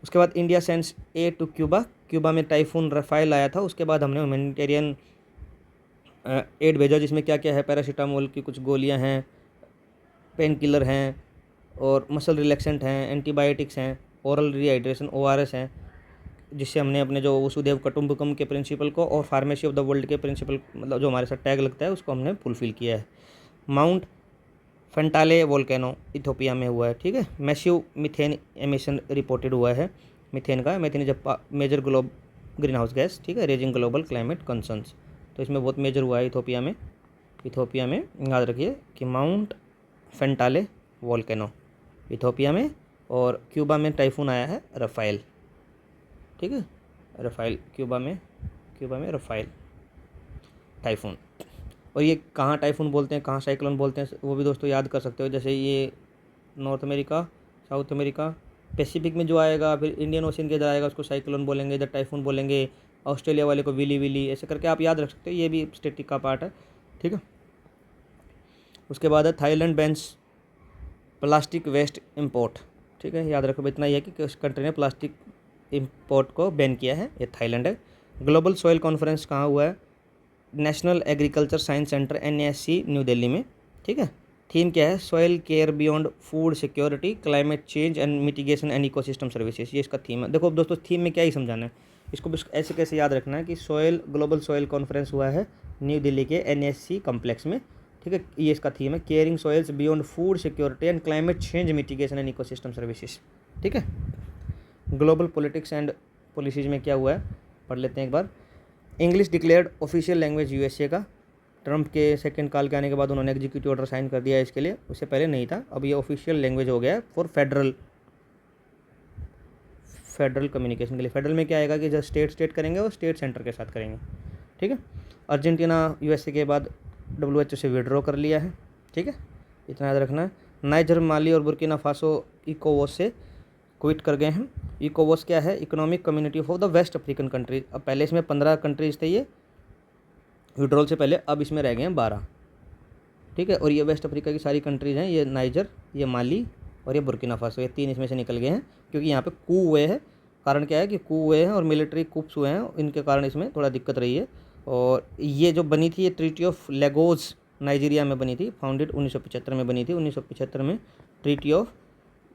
उसके बाद India sends aid to Cuba, Cuba में टाइफून राफेल आया था, उसके बाद हमने ह्यूमैनिटेरियन एड भेजा जिसमें क्या क्या है, पैरासीटामोल की कुछ गोलियां हैं, पेन किलर हैं और मसल रिलैक्सेंट हैं, एंटीबायोटिक्स हैं, ओरल रिहाइड्रेशन ORS हैं, जिससे हमने अपने जो वसुदेव कुटुंबकम के प्रिंसिपल को और फार्मेसी ऑफ द वर्ल्ड के प्रिंसिपल मतलब जो हमारे साथ टैग लगता है उसको हमने फुलफिल किया है। माउंट फेंटाले वोल्केनो इथोपिया में हुआ है, ठीक है। मैसिव मीथेन एमिशन रिपोर्टेड हुआ है, मीथेन का, methane is major globe green house gas, ठीक है, रेजिंग ग्लोबल क्लाइमेट कंसर्न्स, तो इसमें बहुत मेजर हुआ है इथोपिया में याद रखिए कि माउंट फेंटाले वोल्केनो इथोपिया में, और क्यूबा में टाइफून आया है राफेल, ठीक है, राफेल क्यूबा में राफेल टाइफून। और ये कहाँ टाइफून बोलते हैं, कहाँ साइक्लोन बोलते हैं, वो भी दोस्तों याद कर सकते हो, जैसे ये north America, south America, Pacific में जो आएगा, फिर इंडियन ओशन के इधर आएगा उसको साइक्लोन बोलेंगे, इधर टाइफून बोलेंगे, ऑस्ट्रेलिया वाले को विली विली, ऐसे करके आप याद रख सकते हो, ये भी स्टेटिक का पार्ट है, ठीक है। उसके बाद है Thailand bans plastic waste import, ठीक है, याद रखो इतना ही है कि उस कंट्री ने प्लास्टिक इम्पोर्ट को बैन किया है, ये थाईलैंड है। ग्लोबल सॉइल कॉन्फ्रेंस कहाँ हुआ है, national agriculture science centre NASC new Delhi में, ठीक है। थीम क्या है, soil care beyond food security, climate change and mitigation and ecosystem services, ये इसका थीम है। देखो अब दोस्तों थीम में क्या ही समझाना है, इसको बस ऐसे कैसे याद रखना है कि ग्लोबल सॉइल कॉन्फ्रेंस हुआ है न्यू दिल्ली के NASC कॉम्प्लेक्स में, ठीक है, ये इसका थीम है, caring soils beyond food security and climate change mitigation and ecosystem services, ठीक है। ग्लोबल पॉलिटिक्स एंड पॉलिसीज में क्या हुआ है पढ़ लेते हैं एक बार। English declared official language USA का, ट्रंप के सेकंड कॉल के आने के बाद उन्होंने एग्जीक्यूटिव ऑर्डर साइन कर दिया है इसके लिए, उससे पहले नहीं था, अब ये ऑफिशियल लैंग्वेज हो गया है फॉर फेडरल कम्युनिकेशन के लिए। फेडरल में क्या आएगा कि जब स्टेट करेंगे और स्टेट सेंटर के साथ करेंगे, ठीक है। अर्जेंटीना USA के बाद WHO से विड्रॉ कर लिया है, ठीक है, इतना याद रखना है। नाइजर, माली और बुर्किना फासो इकोवॉस से क्विट कर गए हैं। इकोवॉस क्या है, Economic Community of the West African Countries, अब पहले इसमें 15 कंट्रीज थे ये विड्रॉल से पहले, अब इसमें रह गए हैं 12, ठीक है। और ये वेस्ट अफ्रीका की सारी कंट्रीज हैं, ये नाइजर, ये माली और ये बुर्किना फासो, ये 3 इसमें से निकल गए हैं क्योंकि यहाँ पे कू हुए हैं। कारण क्या है कि कू हुए हैं और मिलिट्री कूप्स हुए हैं, इनके कारण इसमें थोड़ा दिक्कत रही है। और ये जो बनी थी ये ट्रीटी ऑफ लेगोस नाइजीरिया में बनी थी, फाउंडेड 1975 में बनी थी, 1975 में ट्रीटी ऑफ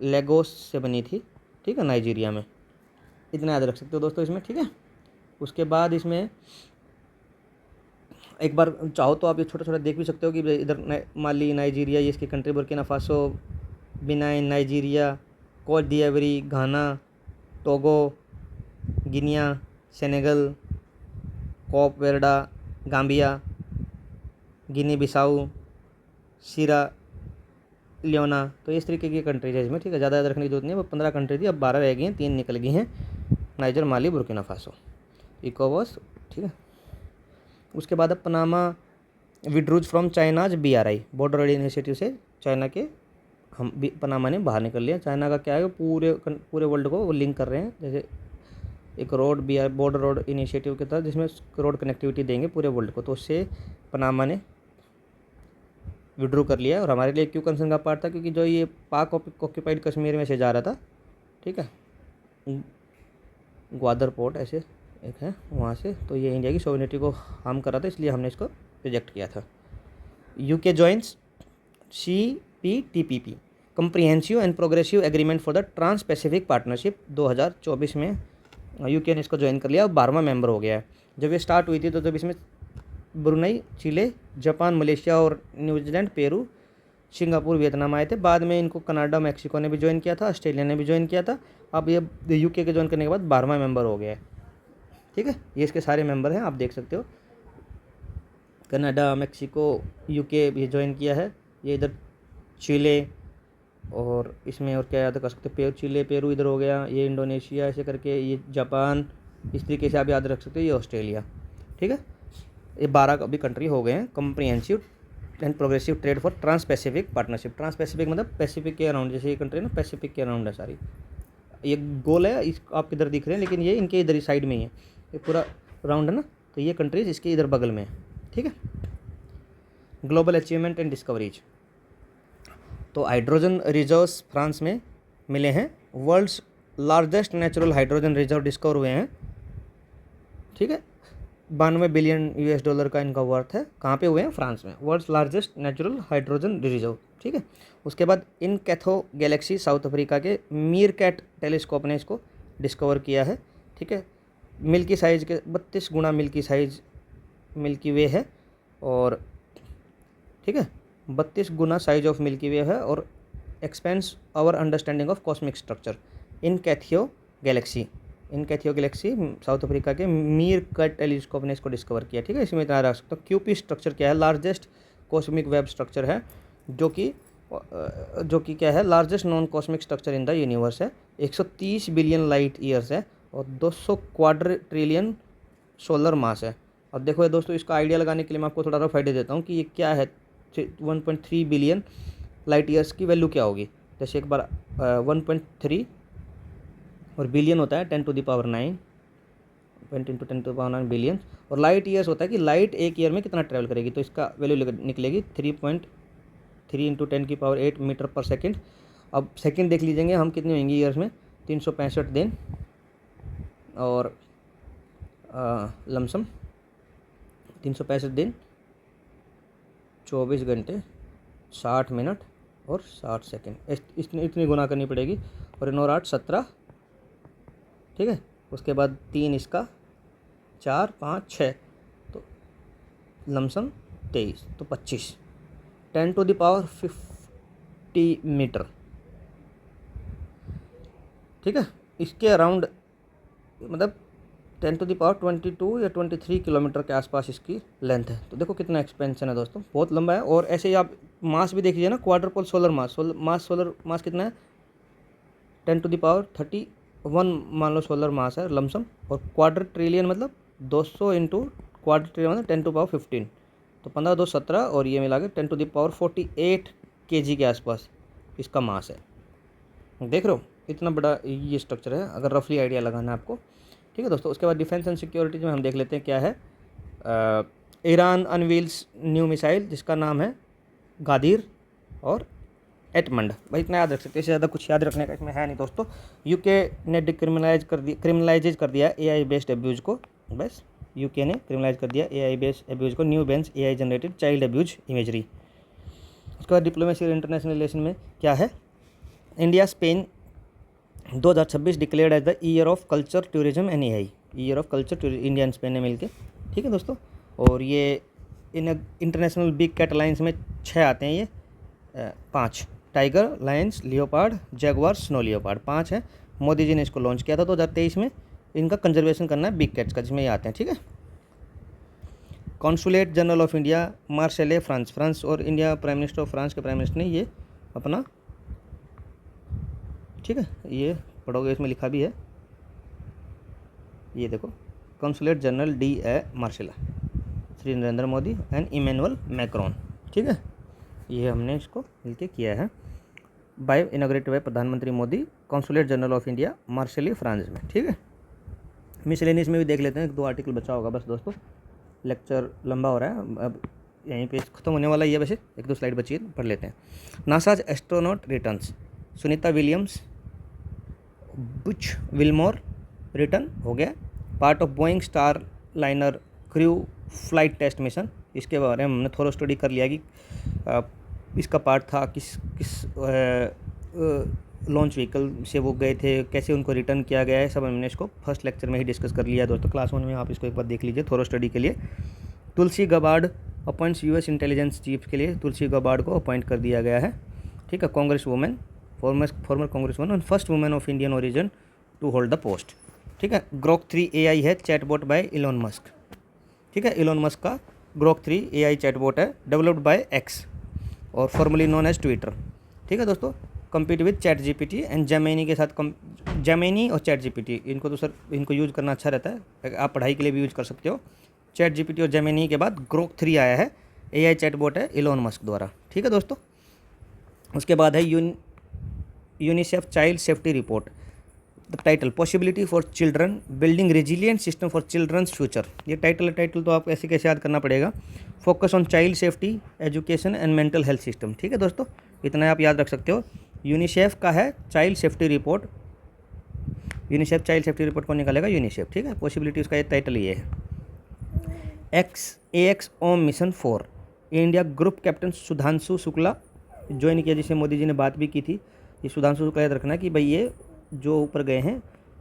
लेगोस से बनी थी, ठीक है, नाइजीरिया में, इतना याद रख सकते हो दोस्तों इसमें, ठीक है। उसके बाद इसमें एक बार चाहो तो आप ये छोटा छोटा देख भी सकते हो कि इधर माली, नाइजीरिया, ये इसकी country, Burkina Faso, Benin, Nigeria, Cote d'Ivoire, Ghana, Togo, Guinea, Senegal, Cape Verde, Gambia, Guinea Bissau, Sierra Leone, तो इस तरीके की कंट्रीज है इसमें, ठीक है, ज़्यादा याद रखने की जरूरत नहीं है, वो 15 कंट्री थी, अब 12 रह गई हैं, 3 निकल गई हैं, नाइजर, माली, बुर्किना फासो, इकोवॉस, ठीक है। उसके बाद अब Panama withdraws from China's BRI, border road initiative से चाइना के हम भी पनामा ने बाहर निकल लिया। चाइना का क्या है, पूरे वर्ल्ड को वो लिंक कर रहे हैं, जैसे एक बॉर्डर रोड इनिशिएटिव के तहत जिसमें रोड कनेक्टिविटी देंगे पूरे वर्ल्ड को, तो उससे पनामा ने विड्रू कर लिया। और हमारे लिए क्यों कंसर्न का पार्ट था, क्योंकि जो ये पाक ऑक्यूपाइड कश्मीर में से जा रहा था, ठीक है, ग्वादर पोर्ट ऐसे एक है वहाँ से, तो ये इंडिया की सोवरेनिटी को हार्म कर रहा था, इसलिए हमने इसको रिजेक्ट किया था। UK joins CPTPP, Comprehensive and Progressive Agreement for the Trans Pacific Partnership, 2024 में UK ने इसको ज्वाइन कर लिया, अब 12वां मेंबर हो गया है। जब ये स्टार्ट हुई थी तो जब इसमें ब्रुनई, चिले, जापान, मलेशिया और न्यूजीलैंड, पेरू, सिंगापुर, वियतनाम आए थे। बाद में इनको कनाडा, मैक्सिको ने भी ज्वाइन किया था, ऑस्ट्रेलिया ने भी ज्वाइन किया था। अब ये UK के ज्वाइन करने के बाद 12वां मेंबर हो गया है, ठीक है। ये इसके सारे मेंबर हैं, आप देख सकते हो, कनाडा, मैक्सिको, UK ये ज्वाइन किया है, ये इधर चिले, और इसमें और क्या याद कर सकते हो, चिले, पेरू इधर हो गया, ये इंडोनेशिया, ऐसे करके ये जापान, इस तरीके से आप याद रख सकते हो, ये ऑस्ट्रेलिया, ठीक है। ये 12 अभी कंट्री हो गए हैं Comprehensive and Progressive Trade for Trans Pacific Partnership. Trans Pacific मतलब पैसिफिक के अराउंड, जैसे ये कंट्री ना पैसिफिक के अराउंड है सारी। ये गोल है, इस आप इधर दिख रहे हैं, लेकिन ये इनके इधर ही साइड में ही है, ये पूरा राउंड है ना, तो ये कंट्रीज इसके इधर बगल में है, ठीक है। ग्लोबल अचीवमेंट एंड डिस्कवरीज, तो हाइड्रोजन रिजर्व्स फ्रांस में मिले हैं। World's largest natural hydrogen reserve discover हुए हैं, ठीक है। 92 बिलियन US$ का इनका वर्थ है। कहाँ पे हुए हैं? फ्रांस में। World's largest natural hydrogen reserve, ठीक है। उसके बाद इन कैथो गैलेक्सी साउथ अफ्रीका के मीरकैट टेलीस्कोप ने इसको डिस्कवर किया है, ठीक है। मिल्की साइज के 32 गुना मिल्की वे है, और ठीक है 32 गुना साइज ऑफ मिल्की वे है, और expands our understanding of cosmic structure in कैथियो गैलेक्सी साउथ अफ्रीका के मीरकैट टेलीस्कोप ने इसको डिस्कवर किया, ठीक है। इसमें इतना रख सकता हूँ। क्यूपी स्ट्रक्चर क्या है? लार्जेस्ट कॉस्मिक वेब स्ट्रक्चर है, जो कि क्या है? Largest non cosmic structure in the universe है। 130 बिलियन लाइट ईयर्स है, और 200 क्वाड्रिलियन सोलर मास है। अब देखो ये दोस्तों, इसका आइडिया लगाने के लिए मैं आपको थोड़ा सा फायदे देता हूँ कि ये क्या है। 1.3 बिलियन लाइट ईयर्स की वैल्यू क्या होगी? जैसे एक बार 1.3 और बिलियन होता है 10⁹9, 10⁻⁹ बिलियन, और लाइट ईयर्स होता है कि लाइट एक ईयर में कितना ट्रैवल करेगी, तो इसका वैल्यू निकलेगी 3.3 × 10⁸ मीटर पर सेकेंड। अब सेकेंड देख लीजिएंगे हम कितने होंगे ईयर्स में, 365 दिन, और लमसम 365 दिन, 24 घंटे, 60 मिनट और 60 सेकेंड, इतनी गुना करनी पड़ेगी, और 9 8 17, ठीक है। उसके बाद 3 इसका, 4 5 6, तो लमसम 23, तो 25, 10⁻50 मीटर, ठीक है। इसके अराउंड मतलब 10⁻22 या 23 किलोमीटर के आसपास इसकी लेंथ है। तो देखो कितना एक्सपेंशन है दोस्तों, बहुत लंबा है। और ऐसे ही आप मास भी देख लीजिए ना, क्वाड्रपल सोलर मास कितना है? 10⁻31 मान लो सोलर मास है लमसम, और क्वाड्र ट्रिलियन मतलब 200 इंटू क्वाड्र ट्रिलियन मतलब 10⁻15, तो 15 2 17, और ये मिला के 10⁻48 kg के आसपास इसका मास है। देख रहे हो इतना बड़ा ये स्ट्रक्चर है, अगर रफली आइडिया लगाना है आपको, ठीक है दोस्तों। उसके बाद डिफेंस एंड सिक्योरिटी में हम देख लेते हैं क्या है। ईरान अनवील्स न्यू मिसाइल, जिसका नाम है गादिर और एटमंड। भाई इतना याद रख सकते हैं, इससे ज़्यादा कुछ याद रखने का इसमें है नहीं दोस्तों। यूके ने क्रिमिनलाइज कर दिया AI बेस्ड एब्यूज़ को। बस यूके ने क्रिमिनलाइज कर दिया AI बेस्ड एब्यूज़ को, new bench AI generated child abuse imagery. उसके बाद डिप्लोमेसी और इंटरनेशनल रिलेशन में क्या है। India Spain 2026 declared as the year of culture tourism and AI, year of culture tourism, India and Spain ने मिलके, ठीक है दोस्तों। और ये इन इंटरनेशनल बिग कैट लाइन्स में 6 आते हैं, ये 5 tiger, lions, leopard, jaguar, snow leopard 5 है। मोदी जी ने इसको लॉन्च किया था 2023 में। इनका कंजर्वेशन करना है बिग कैट्स का, जिसमें ये आते हैं, ठीक है। Consulate general of India Marseille France और India prime minister of France के प्राइम मिनिस्टर ने ये अपना, ठीक है, ये पढ़ोगे इसमें लिखा भी है, ये देखो consulate general DA Marseille, Shri Narendra Modi and Emmanuel Macron, ठीक है। ये हमने इसको मिलके किया है, बाय इनॉग्रेटेड बाय प्रधानमंत्री Modi, consulate general of India मार्सेली France में, ठीक है। मिसलेनियस में भी देख लेते हैं, 1-2 आर्टिकल बचा होगा बस दोस्तों, लेक्चर लंबा हो रहा है, अब यहीं पे ख़त्म होने वाला ही है, वैसे 1-2 स्लाइड बची है, पढ़ लेते हैं। NASA's astronaut returns, Sunita Williams, Butch Wilmore return हो गया, part of Boeing Starliner crew flight test mission. इसके बारे में हमने थोड़ा स्टडी कर लिया कि इसका पार्ट था किस लॉन्च व्हीकल से वो गए थे, कैसे उनको रिटर्न किया गया है, सब हमने इसको फर्स्ट लेक्चर में ही डिस्कस कर लिया है दोस्तों, क्लास 1 में। आप इसको एक बार देख लीजिए थोड़ा स्टडी के लिए। Tulsi Gabbard appoints US intelligence chief के लिए तुलसी गबार्ड को अपॉइंट कर दिया गया है, ठीक है। Congress women, former congress women and first women of Indian origin to hold the post, ठीक है। ग्रोक 3 AI है, चैटबॉट बाय इलॉन मस्क, ठीक है। इलॉन मस्क का ग्रोक 3 AI चैटबॉट है, डेवलप्ड बाय X और फॉर्मली नोन एज ट्विटर, ठीक है दोस्तों। Compete with ChatGPT and Gemini के साथ, जेमिनी और ChatGPT इनको तो सर इनको यूज़ करना अच्छा रहता है, आप पढ़ाई के लिए भी यूज़ कर सकते हो। ChatGPT और जेमिनी के बाद ग्रोक 3 आया है, AI चैटबॉट है इलोन मस्क द्वारा। ठीक है दोस्तों। उसके बाद है UNICEF child safety report. The title possibility for children building resilient system for children's future. ये टाइटल तो आप ऐसे कैसे याद करना पड़ेगा। Focus on child safety education and mental health system. ठीक है दोस्तों, इतना आप याद रख सकते हो। यूनिसेफ का है child safety report, UNICEF child safety report कौन निकालेगा, यूनिसेफ। ठीक है, पॉसिबिलिटी उसका ये टाइटल ये है। AX ओम mission 4 India group captain Sudhanshu Shukla join किया, जिसे मोदी जी ने बात भी की थी। ये सुधांशु शुक्ला याद रखना कि भाई ये जो ऊपर गए हैं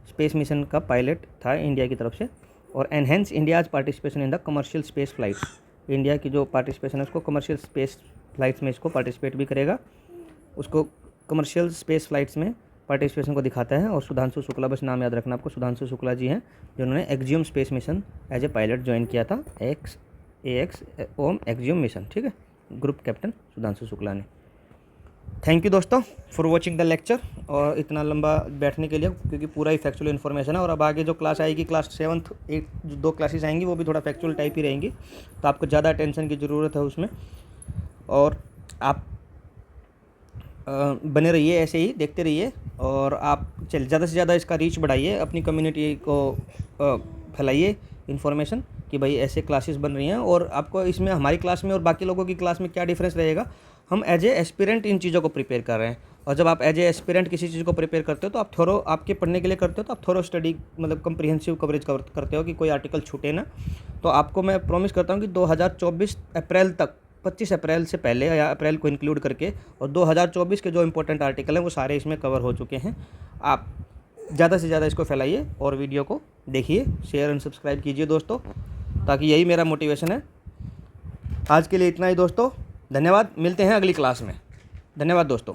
स्पेस मिशन का पायलट था इंडिया की तरफ से। और enhance India's participation in the commercial space flights. India की जो पार्टिसिपेशन है उसको कमर्शियल स्पेस फ्लाइट्स में इसको पार्टिसिपेट भी करेगा, उसको कमर्शियल स्पेस फ्लाइट्स में पार्टिसिपेशन को दिखाता है। और सुधांशु शुक्ला, बस नाम याद रखना आपको, सुधांशु शुक्ला जी हैं जिन्होंने Axiom space mission as a pilot join किया था, AX ओम एक्जियम मिशन। ठीक है, ग्रुप कैप्टन सुधांशु शुक्ला ने। थैंक यू दोस्तों फॉर वॉचिंग द लेक्चर, और इतना लंबा बैठने के लिए, क्योंकि पूरा ही फैक्चुअल इन्फॉर्मेशन है। और अब आगे जो क्लास आएगी, क्लास 7th 8 जो 2 क्लासेस आएंगी वो भी थोड़ा फैक्चुअल टाइप ही रहेंगी, तो आपको ज़्यादा अटेंशन की ज़रूरत है उसमें। और आप बने रहिए, ऐसे ही देखते रहिए, और आप ज़्यादा से ज़्यादा इसका रीच बढ़ाइए, अपनी कम्युनिटी को फैलाइए इन्फॉर्मेशन कि भाई ऐसे क्लासेस बन रही हैं। और आपको इसमें हमारी क्लास में और बाकी लोगों की क्लास में क्या डिफरेंस रहेगा, हम एज ए एस्पिरेंट इन चीज़ों को प्रिपेयर कर रहे हैं। और जब आप एज ए एस्पिरेंट किसी चीज़ को प्रिपेयर करते हो तो आप थोरो आपके पढ़ने के लिए करते हो, तो आप थोरो स्टडी मतलब कम्प्रिहेंसिव कवरेज करते हो कि कोई आर्टिकल छूटे ना। तो आपको मैं प्रॉमिस करता हूँ कि 2024 अप्रैल तक, 25 अप्रैल से पहले या अप्रैल को इंक्लूड करके, और 2024 के जो इंपॉर्टेंट आर्टिकल हैं वो सारे इसमें कवर हो चुके हैं। आप ज़्यादा से ज़्यादा इसको फैलाइए और वीडियो को देखिए, शेयर एंड सब्सक्राइब कीजिए दोस्तों, ताकि यही मेरा मोटिवेशन है। आज के लिए इतना ही दोस्तों, धन्यवाद। मिलते हैं अगली क्लास में। धन्यवाद दोस्तों।